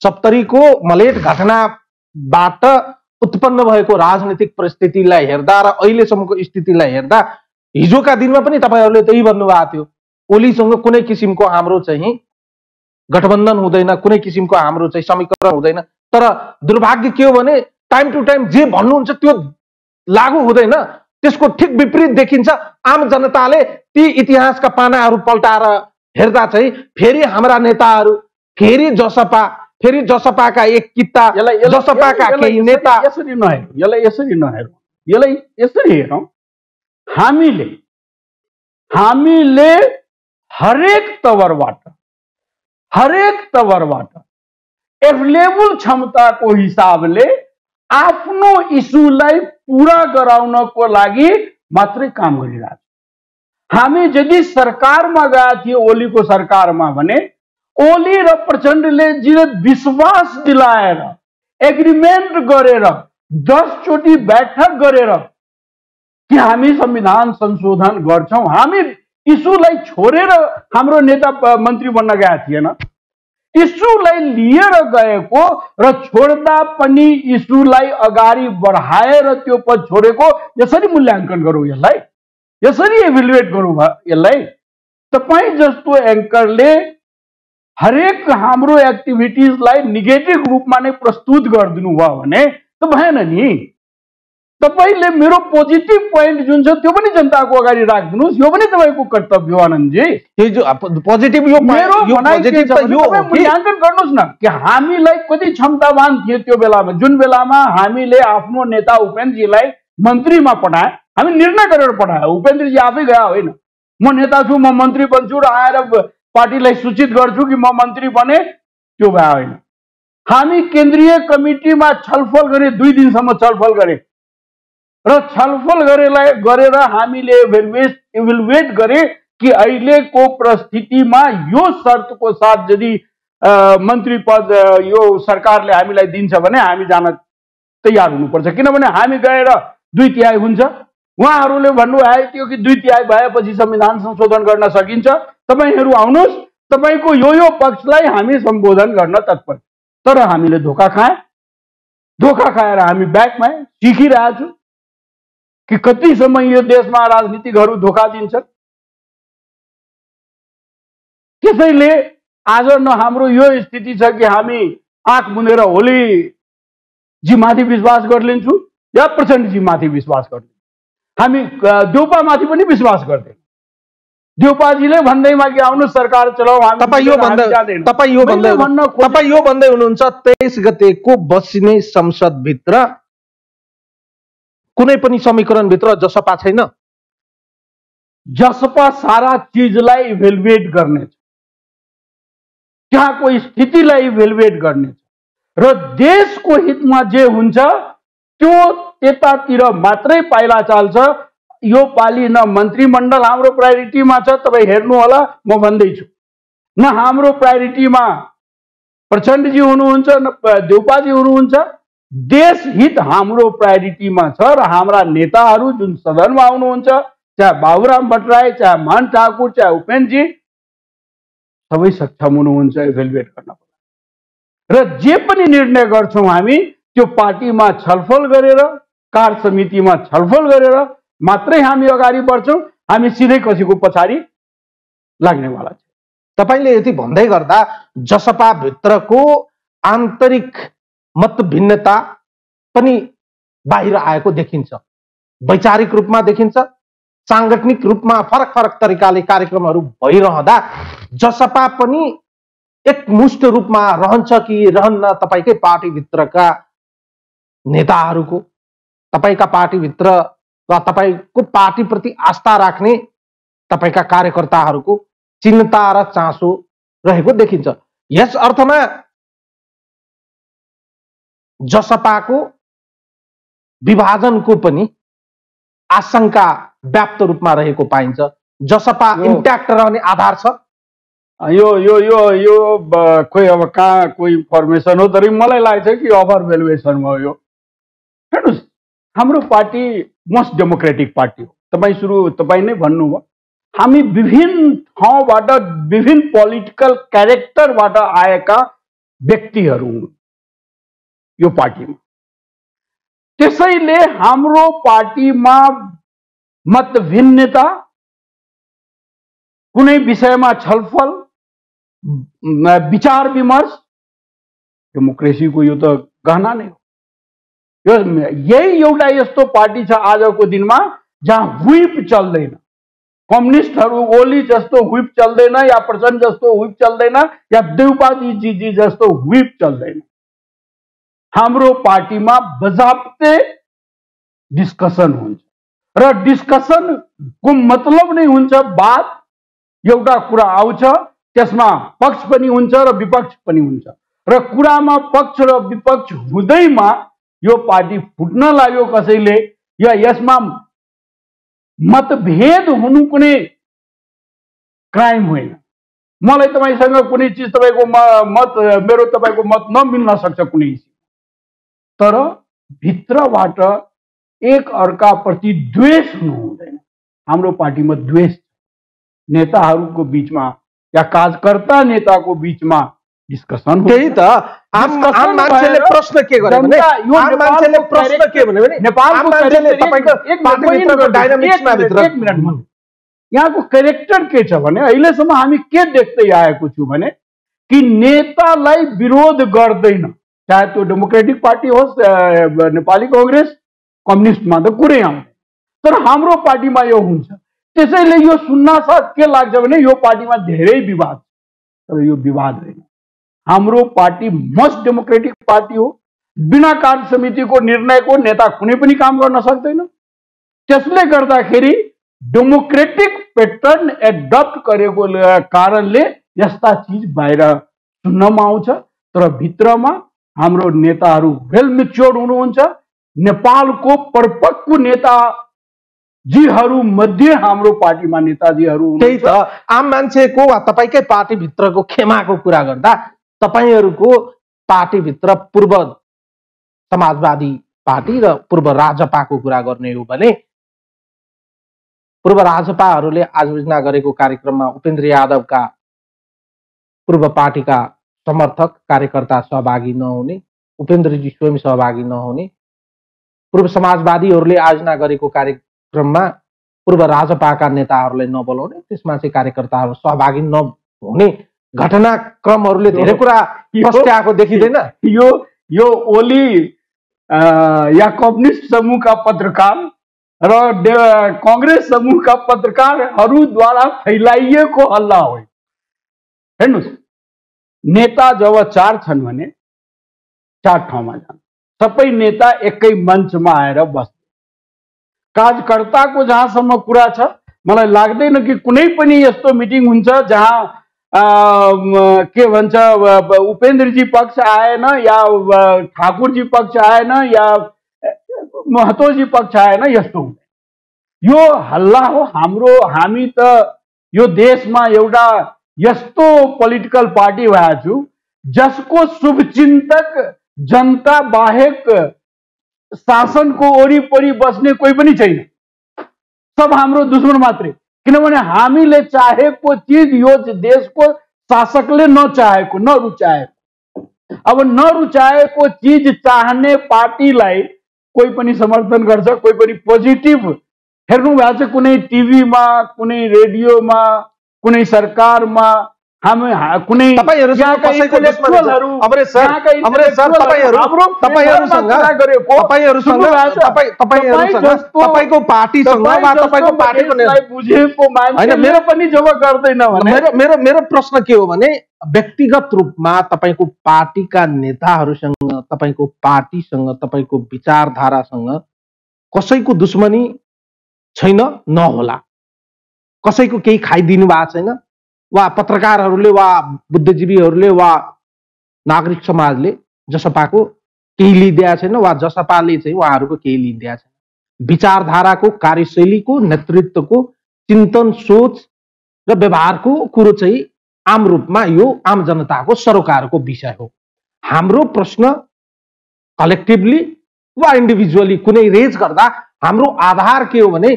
S1: 70 को मलेट घटनाबाट उत्पन्न भएको राजनीतिक परिस्थितिलाई हेर्दा र अहिलेसम्मको स्थितिलाई हेर्दा हिजोका दिनमा पनि तपाईहरुले त्यही भन्नुभएको थियो, ओलीसँग कुनै किसिमको हाम्रो चाहिँ गठबन्धन हुँदैन, कुनै किसिमको हाम्रो चाहिँ समीकरण हुँदैन। तर दुर्भाग्य के हो भने टाइम टु टाइम जे भन्नुहुन्छ त्यो लागू हुँदैन, त्यसको ठिक विपरीत देखिन्छ। आम जनताले ती इतिहासका पानाहरू पल्टाएर हेर्दा चाहिँ फेरि हाम्रा नेताहरू, फेरि जसपाका एक किता, जसपाका केही नेता।
S2: यसरी नहेरौँ, यसलाई यसरी हेरौँ। हामीले हरेक तवरबाट एभेलेबल क्षमताको हिसाबले आफ्नो इस्युलाई पूरा गराउनको लागि मात्रै काम गरिरहेको छ। हामी यदि सरकारमा गएका थियौँ, ओलीको सरकारमा, भने ओली र प्रचण्डले विश्वास दिलाएर एग्रिमेन्ट गरेर 10 चोटि बैठक गरेर कि हामी संविधान संशोधन गर्छौं, हामी इस्युलाई छोडेर हाम्रो नेता मन्त्री बन्न गएका थिएन। इस्युलाई लिएर गएको र छोड्दा पनि इस्युलाई अगाडि बढाएर त्यो पद छोडेको, यसरी मूल्याङ्कन गरौँ, यसरी इभ्यालुएट गरौँ यसलाई। तपाई जस्तो एङ्करले हरेक हाम्रो एक्टिभिटिजलाई नेगेटिभ रूपमा नै प्रस्तुत गरिदिनु भयो भने त भएन नि। तपाईले मेरो पोजिटिभ पोइन्ट जुन छ त्यो पनि जनताको अगाडि राखिदिनुस्, यो पनि तपाईको कर्तव्य हो आनन्दजी।
S1: यो जो पोजिटिभ यो
S2: मेरो भनाइ के छ भने
S1: यो
S2: तपाईं मूल्याङ्कन गर्नुस् न कि हामीलाई कति क्षमतावान थियो त्यो बेलामा, जुन बेलामा हामीले आफ्नो नेता उपेन्द्रजीलाई मन्त्रीमा पठाए, हामी निर्णय गरेर पठाए, उपेन्द्रजी आफै गए होइन। म नेता छु, म मन्त्री बन्छु र आएर पार्टीलाई सूचित गर्छु कि म मन्त्री बने, त्यो भए होइन। हामी केन्द्रीय कमिटीमा छलफल गरे, 2 दिनसम्म छलफल गरे र छलफल गरेर हामीले इभ्यालुएट गरे कि अहिलेको परिस्थितिमा यो शर्तको साथ यदि मन्त्री पद यो सरकारले हामीलाई दिन्छ भने हामी जान तयार हुनुपर्छ, किनभने हामी गएर 2/3 हुन्छ। उहाँहरूले भन्नुभएको थियो कि 2/3 भएपछि संविधान संशोधन गर्न सकिन्छ, तपाईहरू आउनुहोस्, तपाईको यो पक्षलाई हामी सम्बोधन गर्न तत्पर। तर हामीले धोका खाएर हामी ब्याकमा सिकिरहेछौँ कि कति समय यो देशमा राजनीतिकहरू धोका दिन्छन्। त्यसैले आज न हाम्रो यो स्थिति छ कि हामी आँख मुनेर होली जी माथि विश्वास गरिलिन्छौँ या प्रचण्डजी माथि विश्वास गर्छौँ। हामी देउपामाथि पनि विश्वास गर्दैन। देउपाजीले भन्दैमा कि आउनु सरकार चलाऊ, हामी
S1: तपाईँ यो भन्दै हुनुहुन्छ 23 गतेको बस्ने संसदभित्र कुनै पनि समीकरणभित्र जसपा छैन।
S2: जसपा सारा चीजलाई इभ्यालुएट गर्नेछ, त्यहाँको स्थितिलाई इभ्यालुएट गर्नेछ र देशको हितमा जे हुन्छ त्यो त्यतातिर मात्रै पाइला चाल्छ। यो पालि न मन्त्रीमण्डल हाम्रो प्रायोरिटीमा छ, तपाईँ हेर्नु होला, म भन्दैछु, न हाम्रो प्रायोरिटीमा प्रचण्डजी हुनुहुन्छ न देउपाजी हुनुहुन्छ। देश हित हाम्रो प्रायोरिटीमा छ र हाम्रा नेताहरू जुन सदनमा आउनुहुन्छ, चाहे बाबुराम भट्टराई, चाहे मान ठाकुर, चाहे उपेन्द्रजी, सबै सक्षम हुनुहुन्छ इभ्यालुएट गर्न र जे पनि निर्णय गर्छौँ हामी त्यो पार्टीमा छलफल गरेर, कार्य समितिमा छलफल गरेर मात्रै हामी अगाडि बढ्छौँ। हामी सिधै कसैको पछाडि लाग्नेवाला छ।
S1: तपाईले यति भन्दै गर्दा जसपा भित्रको आन्तरिक मत भिन्नता पनि बाहिर आएको देखिन्छ, वैचारिक रूपमा देखिन्छ, सांगठनिक रूपमा फरक फरक तरिकाले कार्यक्रमहरू भइरहँदा जसपा पनि एकमुष्ट रूपमा रहन्छ कि रहन्न, तपाईकै पार्टीभित्रका नेताहरूको, तपाईका पार्टीभित्र र तपाईको पार्टीप्रति आस्था राख्ने तपाईका कार्यकर्ताहरूको चिन्ता र चासो रहेको देखिन्छ। यस अर्थमा जसपाको विभाजनको पनि आशंका व्याप्त रूपमा रहेको पाइन्छ। जसपा इन्ट्याक्ट रहने आधार छ।
S2: यो यो यो यो खोइ अब कहाँ कोही इन्फर्मेसन हो, तर मलाई लाग्छ कि ओभर भ्यालुएसन हो यो। हेर्नुहोस्, हाम्रो पार्टी मोस्ट डेमोक्रेटिक पार्टी हो। तपाईँ नै भन्नुभयो, हामी विभिन्न ठाउँबाट विभिन्न पोलिटिकल क्यारेक्टरबाट आएका व्यक्तिहरू हुन् यो पार्टीमा। त्यसैले हाम्रो पार्टीमा मतभिन्नता, कुनै विषयमा छलफल, विचार विमर्श डेमोक्रेसीको यो त गहना नै हो। यही एउटा यस्तो पार्टी छ आजको दिनमा जहाँ व्हिप चल्दैन। कम्युनिस्टहरू ओली जस्तो व्हिप चल्दैन, या प्रचण्ड जस्तो व्हिप चल्दैन, या देउपाजी जी जस्तो व्हिप चल्दैन। हाम्रो पार्टीमा बजाप्ते डिस्कसन हुन्छ र डिस्कसनको मतलब नै हुन्छ बात। एउटा कुरा आउँछ, त्यसमा पक्ष पनि हुन्छ र विपक्ष पनि हुन्छ र कुरामा पक्ष र विपक्ष हुँदैमा यो पार्टी फुट्न लाग्यो कसैले, या यसमा मतभेद हुनु कुनै क्राइम होइन। मलाई तपाईसँग कुनै चिज, तपाईको मत मेरो तपाईको मत नमिल्न सक्छ कुनै चिज, तर भित्रबाट एक अर्काप्रति द्वेष हुनु हुँदैन। हाम्रो पार्टीमा द्वेष नेताहरूको बीचमा या कार्यकर्ता नेताको बीचमा डिस्कसन।
S1: त्यही त आम मान्छेले प्रश्न के गरे भने, आम मान्छेले प्रश्न के भने आम मान्छेले तपाईको पार्टीभित्रको डायनामिक्समा भित्र
S2: एक मिनटमा यहाँको क्यारेक्टर के छ भने, अहिलेसम्म हामी के देख्दै आएको छु भने कि नेतालाई विरोध गर्दैन, चाहे त्यो डेमोक्रेटिक पार्टी होस्, नेपाली कांग्रेस, कम्युनिस्टमा त कुरै आउँदैन, तर हाम्रो पार्टीमा यो हुन्छ। त्यसैले यो सुन्नासाथ के लाग्छ भने यो पार्टीमा धेरै विवाद छ, तर यो विवाद होइन। हाम्रो पार्टी मोस्ट डेमोक्रेटिक पार्टी हो। बिना कार्य समितिको निर्णयको नेता कुनै पनि काम गर्न सक्दैन। त्यसले गर्दाखेरि डेमोक्रेटिक पैटर्न एडप्ट गरेको कारणले यस्ता चिज बाहिर सुन्नमा आउँछ, तर भित्रमा हाम्रो नेताहरू वेल मेच्योर्ड हुनुहुन्छ। नेपालको परिपक्व नेताजीहरू मध्ये हाम्रो पार्टीमा नेताजीहरू
S1: त्यही त आम मान्छेको वा तपाईँकै पार्टीभित्रको खेमाको कुरा गर्दा तपाईँहरूको पार्टीभित्र पूर्व समाजवादी पार्टी र पूर्व राजपाको कुरा गर्ने हो भने पूर्व राजपाहरूले आयोजना गरेको कार्यक्रममा उपेन्द्र यादवका पूर्व पार्टीका समर्थक कार्यकर्ता सहभागी नहुने, उपेन्द्रजी स्वयं सहभागी नहुने, पूर्व समाजवादीहरूले आयोजना गरेको कार्यक्रममा पूर्व राजपाका नेताहरूलाई नबोलाउने, त्यसमा चाहिँ कार्यकर्ताहरू सहभागी नहुने घटनाक्रमहरूले धेरै कुरा पस्ट्याएको देखिँदैन।
S2: यो ओली या कम्युनिस्ट समूहका पत्रकार र कांग्रेस समूहका पत्रकारहरूद्वारा फैलाइएको हल्ला हो। हेर्नुहोस्, नेता जब 4 छन् भने 4 ठाउँमा जान्छ, सबै नेता एकै मञ्चमा आएर बस्छ। कार्यकर्ताको जहाँसम्म कुरा छ, मलाई लाग्दैन कि कुनै पनि यस्तो मिटिङ हुन्छ जहाँ के भन्छ उपेन्द्रजी पक्ष आएन या ठाकुरजी पक्ष आएन या महतोजी पक्ष आएन, यस्तो हुँदैन। यो हल्ला हो हाम्रो। हामी त यो देशमा एउटा यस्तो पोलिटिकल पार्टी भएको छु जसको शुभचिन्तक जनता बाहेक शासनको वरिपरि बस्ने कोही पनि छैन। सब हाम्रो दुश्मन मात्रै, किनभने हामीले चाहेको चिज यो देशको शासकले नचाहेको, नरुचाएको। अब नरुचाएको चिज चाहने पार्टीलाई कोही पनि समर्थन गर्छ, कोही पनि पोजिटिभ हेर्नु भएको छ। कुनै टिभीमा, कुनै रेडियोमा, कुनै सरकारमा हामी कुनै
S1: तपाईहरुसँग कसैको दुश्मनी छैन। अमरेश सर तपाईको पार्टीसँग वा तपाईको पार्टीको
S2: बुझेको मान्छे मेरो पनि जब गर्दैन भने
S1: मेरो प्रश्न के हो भने व्यक्तिगत रूपमा तपाईको पार्टीका नेताहरूसँग, तपाईको पार्टीसँग, तपाईको विचारधारासँग कसैको दुश्मनी छैन, नहोला। कसैको केही खाइदिनु भएको छैन वा पत्रकारहरूले वा बुद्धिजीवीहरूले वा नागरिक समाजले जसपाको केही लिइदिएको छैन वा जसपाले चाहिँ उहाँहरूको केही लिइदिएको छैन। विचारधाराको, कार्यशैलीको, नेतृत्वको, चिन्तन, सोच र व्यवहारको कुरो चाहिँ आम रूपमा यो आम जनताको सरोकारको विषय हो। हाम्रो प्रश्न कलेक्टिभली वा इन्डिभिजुअली कुनै रेज गर्दा हाम्रो आधार के हो भने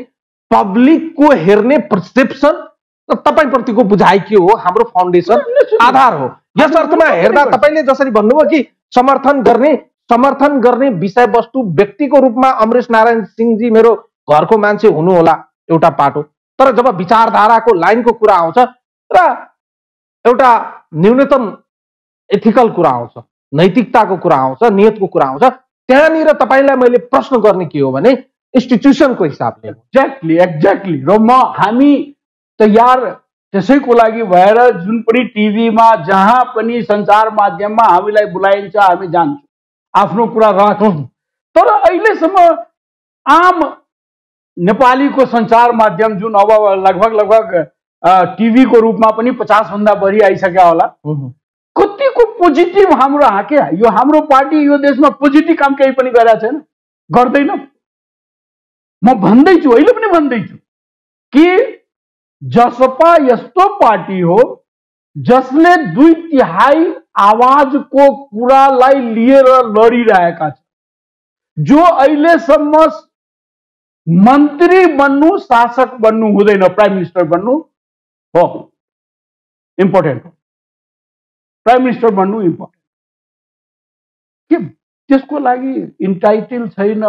S1: पब्लिकको हेर्ने पर्सेप्सन र तपाईप्रतिको बुझाइ के हो, हाम्रो फाउन्डेसन आधार हो। यस अर्थमा हेर्दा तपाईले जसरी भन्नुभयो कि समर्थन गर्ने विषयवस्तु व्यक्तिको रूपमा अमरेश नारायण सिंहजी मेरो घरको मान्छे हुनु होला एउटा पाटो, तर जब विचारधाराको लाइनको कुरा आउँछ र एउटा न्यूनतम एथिकल कुरा आउँछ, नैतिकताको कुरा आउँछ, नियतको कुरा आउँछ, त्यहाँनिर तपाईलाई मैले प्रश्न गर्ने के हो भने इन्स्टिट्युसनको हिसाबले।
S2: एक्ज्याक्टली र हामी तयार त्यसैको लागि भएर जुन पनि टिभीमा जहाँ पनि सञ्चार माध्यममा हामीलाई बोलाइन्छ हामी जान्छौँ, आफ्नो कुरा राखौँ। तर अहिलेसम्म आम नेपालीको सञ्चार माध्यम जुन अब लगभग टिभीको रूपमा पनि 50 भन्दा बढी आइसक्यो होला, कतिको पोजिटिभ हाम्रो यो हाम्रो पार्टी यो देशमा पोजिटिभ काम केही पनि गरेको छैन, गर्दैन। म भन्दैछु, अहिले पनि भन्दैछु कि जसपा यस्तो पार्टी हो जसले 2/3 आवाजको कुरालाई लिएर लडिरहेका छ। जो अहिलेसम्म मन्त्री बन्नु, शासक बन्नु हुँदैन, प्राइम मिनिस्टर बन्नु हो इम्पोर्टेन्ट हो। प्राइम मिनिस्टर बन्नु इम्पोर्टेन्ट के त्यसको लागि इन्टाइटल छैन।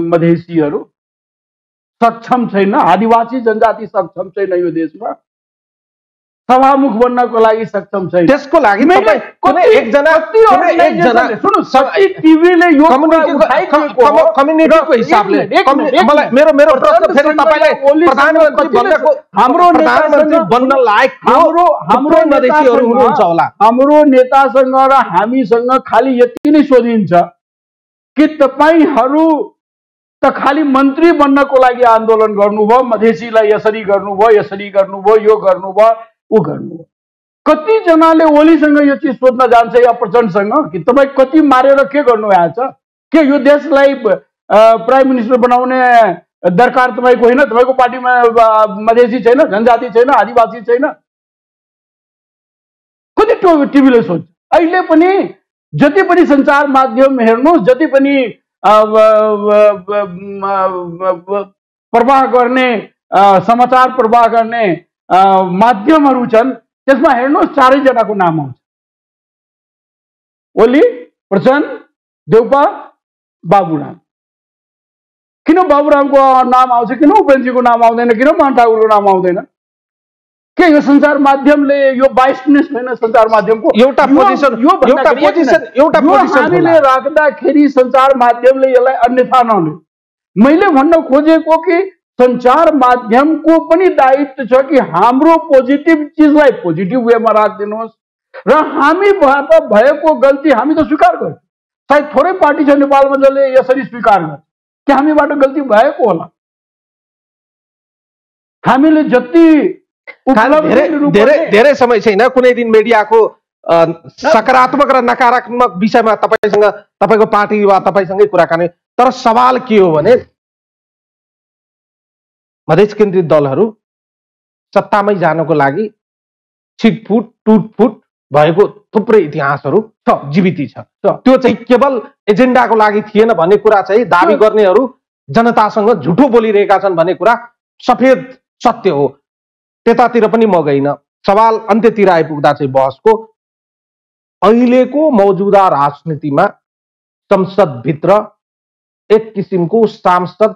S2: मधेसीहरू सक्षम छैन, आदिवासी जनजाति सक्षम छैन यो देशमा। सभामुख बन्नको लागि सक्षम छैन।
S1: त्यसको लागि तपाईं कुनै एकजना
S2: सुन्नु टिभीले यो
S1: कम्युनिटीको हिसाबले मलाई मेरो प्रश्न फेरि तपाईले प्रधानमन्त्री बन्नको हाम्रो प्रधानमन्त्री बन्न लायक हाम्रो मधेसीहरू हुनुहुन्छ होला।
S2: हाम्रो नेतासँग र हामीसँग खाली यति नै सोधिन्छ कि तपाईहरू त खाली मन्त्री बन्नको लागि आन्दोलन गर्नुभयो, मधेसीलाई यसरी गर्नुभयो, यो गर्नुभयो, ऊ गर्नुभयो। कति जनाले ओलीसँग यो चीज सोध्न जान्छ या प्रचण्डसँग कि तपाईँ कति मारेर के गर्नुभएको छ, के यो देशलाई प्राइम मिनिस्टर बनाउने दरकार तपाईँको होइन? तपाईँको पार्टीमा मधेसी छैन, जनजाति छैन, आदिवासी छैन? कति टिभीले सोध्छ। अहिले पनि जति पनि सञ्चार माध्यम हेर्नुहोस्, जति पनि प्रवाह गर्ने समाचार प्रवाह गर्ने माध्यमहरू छन्, त्यसमा हेर्नुहोस् चारैजनाको नाम आउँछ। ओली, प्रचण्ड, देउपा, बाबुराम। किन बाबुरामको नाम आउँछ, किन उपेन्द्रजीको नाम आउँदैन, किन मान ठाकुरको नाम आउँदैन? के यो सञ्चार माध्यमले यो बाइसनेस छैन? सञ्चार माध्यमको
S1: एउटा पोजिसन
S2: हामीले राख्दाखेरि सञ्चार माध्यमले यसलाई अन्यथा नलिनु। मैले भन्न खोजेको कि सञ्चार माध्यमको पनि दायित्व छ कि हाम्रो पोजिटिभ चिजलाई पोजिटिभ वेमा राखिदिनुहोस् र हामीबाट भएको गल्ती हामी त स्वीकार गर्छौँ। सायद थोरै पार्टी छ नेपालमा जसले यसरी स्वीकार गर्छ कि हामीबाट गल्ती भएको होला। हामीले जति
S1: धेरै समय छैन, कुनै दिन मिडियाको सकारात्मक र नकारात्मक विषयमा तपाईसँग, तपाईको पार्टी वा तपाईसँगै कुराकानी। तर सवाल के हो भने मधेस केन्द्रित दलहरू सत्तामै जानको लागि छिटफुट टुटफुट भएको थुप्रै इतिहासहरू छ, जीविती छ। त्यो चाहिँ केवल एजेन्डाको लागि थिएन भन्ने कुरा चाहिँ दाबी गर्नेहरू जनतासँग झुठो बोलिरहेका छन् भन्ने कुरा सफेद सत्य हो। त्यतातिर पनि म गइन। सवाल अन्त्यतिर आइपुग्दा चाहिँ बहसको अहिलेको मौजूदा राजनीतिमा संसदभित्र एक किसिमको सांसद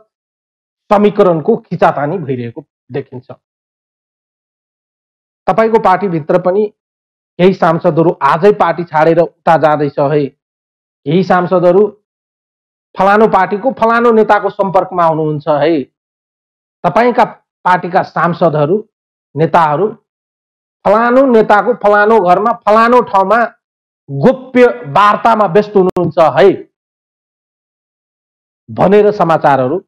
S1: समीकरणको खिचातानी भइरहेको देखिन्छ। तपाईको पार्टीभित्र पनि केही सांसदहरू आजै पार्टी छाडेर उता जाँदैछ है, केही सांसदहरू फलानो पार्टीको फलानो नेताको सम्पर्कमा हुनुहुन्छ है। तपाईका पार्टीका सांसदहरू नेताहरू फलानो नेताको फलानो घरमा फलानो ठाउँमा गोप्य वार्तामा व्यस्त हुनुहुन्छ है भनेर समाचारहरू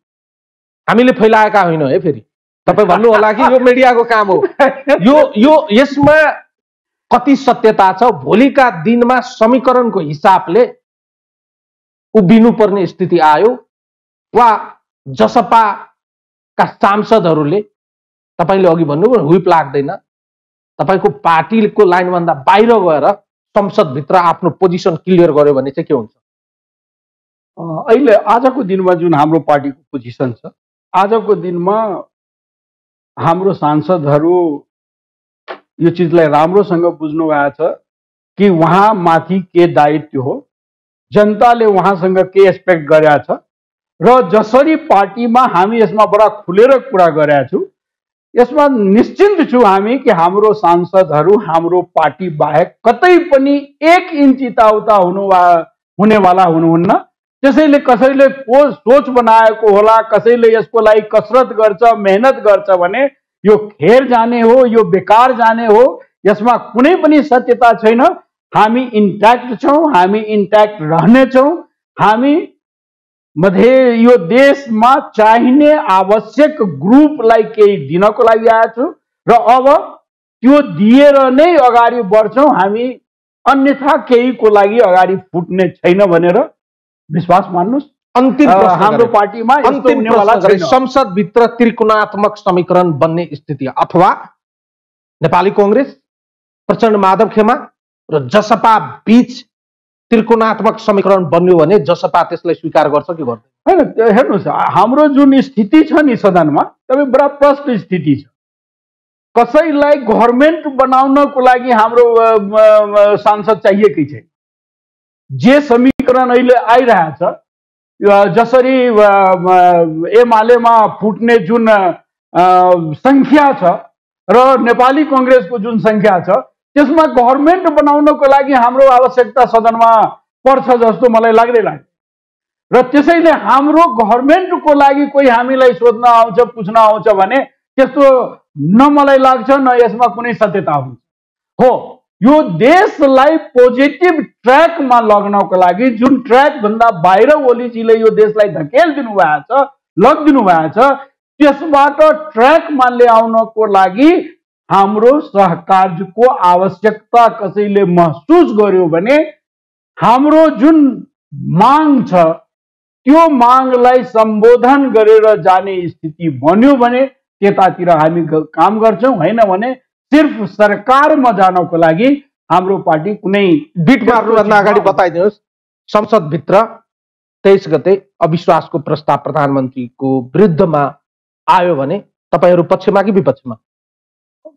S1: हामीले फैलाएका होइन है। फेरि तपाईँ भन्नु होला कि यो मिडियाको काम हो। यो यसमा कति सत्यता छ? भोलिका दिनमा समीकरणको हिसाबले उभिनुपर्ने स्थिति आयो वा जसपाका सांसदहरूले, तपाईले अघि भन्नुभयो हुइप लाग्दैन, तपाईको पार्टीको लाइनभन्दा बाहिर गएर संसदभित्र आफ्नो पोजिसन क्लियर गर्यो भने चाहिँ के हुन्छ?
S2: अहिले आजको दिनमा जुन हाम्रो पार्टीको पोजिसन छ, आजको दिनमा हाम्रो सांसदहरू यो चिजलाई राम्रोसँग बुझ्नु भएको छ कि उहाँ माथि के दायित्व हो, जनताले उहाँसँग के एक्सपेक्ट गरेका छ र जसरी पार्टीमा हामी यसमा बडा खुलेर कुरा गरेका छौँ, यसमा निश्चिन्त छु हामी कि हाम्रो सांसदहरू हाम्रो पार्टी बाहेक कतै पनि एक इन्च यताउता हुनेवाला हुनुहुन्न। त्यसैले कसैले को सोच बनाएको होला, कसैले यसको लागि कसरत गर्छ, मेहनत गर्छ भने यो खेर जाने हो, यो बेकार जाने हो, यसमा कुनै पनि सत्यता छैन। हामी इन्ट्याक्ट छौँ, हामी इन्ट्याक्ट रहनेछौँ। हामी यो देशमा चाहिने आवश्यक ग्रुपलाई केही दिनको लागि आएका छौँ र अब त्यो दिएर नै अगाडि बढ्छौँ हामी, अन्यथा केहीको लागि अगाडि फुट्ने छैन भनेर विश्वास मान्नुस्।
S1: अन्तिम
S2: हाम्रो पार्टीमा
S1: संसदभित्र त्रिकोणात्मक समीकरण बन्ने स्थिति अथवा नेपाली कांग्रेस, प्रचण्ड माधव खेमा र जसपा बीच त्रिकोणात्मक समीकरण बन्यो भने जसपा त्यसलाई स्वीकार गर्छ कि गर्दैन?
S2: हैन, हेर्नुस्, हाम्रो जुन स्थिति छ नि सदनमा, तपाईँ बडा प्रष्ट स्थिति छ। कसैलाई गभर्नमेन्ट बनाउनको लागि हाम्रो सांसद चाहिएकै छैन। जे समीकरण अहिले आइरहेछ, जसरी एमालेमा फुट्ने जुन संख्या छ, र नेपाली कांग्रेसको जुन संख्या छ त्यसमा गभर्नमेन्ट बनाउनको लागि हाम्रो आवश्यकता सदनमा पर्छ जस्तो मलाई लाग्दैन र त्यसैले हाम्रो गभर्नमेन्टको लागि कोही हामीलाई सोध्न आउँछ पुछ्न आउँछ भने त्यस्तो न मलाई लाग्छ न यसमा कुनै सत्यता हुन्छ हो यो देशलाई पोजिटिभ ट्र्याकमा लग्नको लागि जुन ट्र्याक भन्दा बाहिर ओलीजीले यो देशलाई धकेलिदिनु भएको छ लगिदिनु भएको छ त्यसबाट ट्र्याकमा ल्याउनको लागि हाम्रो सहकार्यको आवश्यकता कसैले महसुस गर्यो भने हाम्रो जुन माग छ त्यो मागलाई सम्बोधन गरेर जाने स्थिति बन्यो भने त्यतातिर हामी काम गर्छौं हैन भने सिर्फ सरकारमा जानको लागि हाम्रो पार्टी कुनै
S1: बिट मार्नुभन्दा अगाडि बताइदिनुहोस् संसद भित्र 23 गते अविश्वासको प्रस्ताव प्रधानमन्त्रीको विरुद्धमा आयो भने तपाईहरु पक्षमा कि विपक्षमा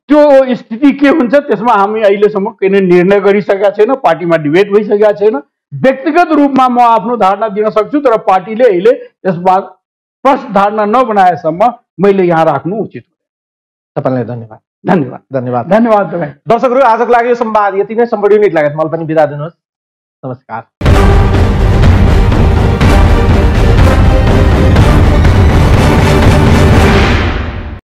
S2: त्यो स्थिति के हुन्छ त्यसमा हामी अहिलेसम्म कुनै निर्णय गरिसकेका छैन पार्टीमा डिबेट भइसकेका छैन व्यक्तिगत रूपमा म आफ्नो धारणा दिन सक्छु तर पार्टीले अहिले यसमा स्पष्ट धारणा नबनाएसम्म मैले यहाँ राख्नु उचित हो
S1: तपाईलाई धन्यवाद
S2: धन्यवाद
S1: धन्यवाद
S2: धन्यवाद तपाईँ
S1: दर्शकहरू आजको लागि यो संवाद यति नै सम्पूर्ण युनिट लागत मलाई पनि बिदा दिनुहोस् नमस्कार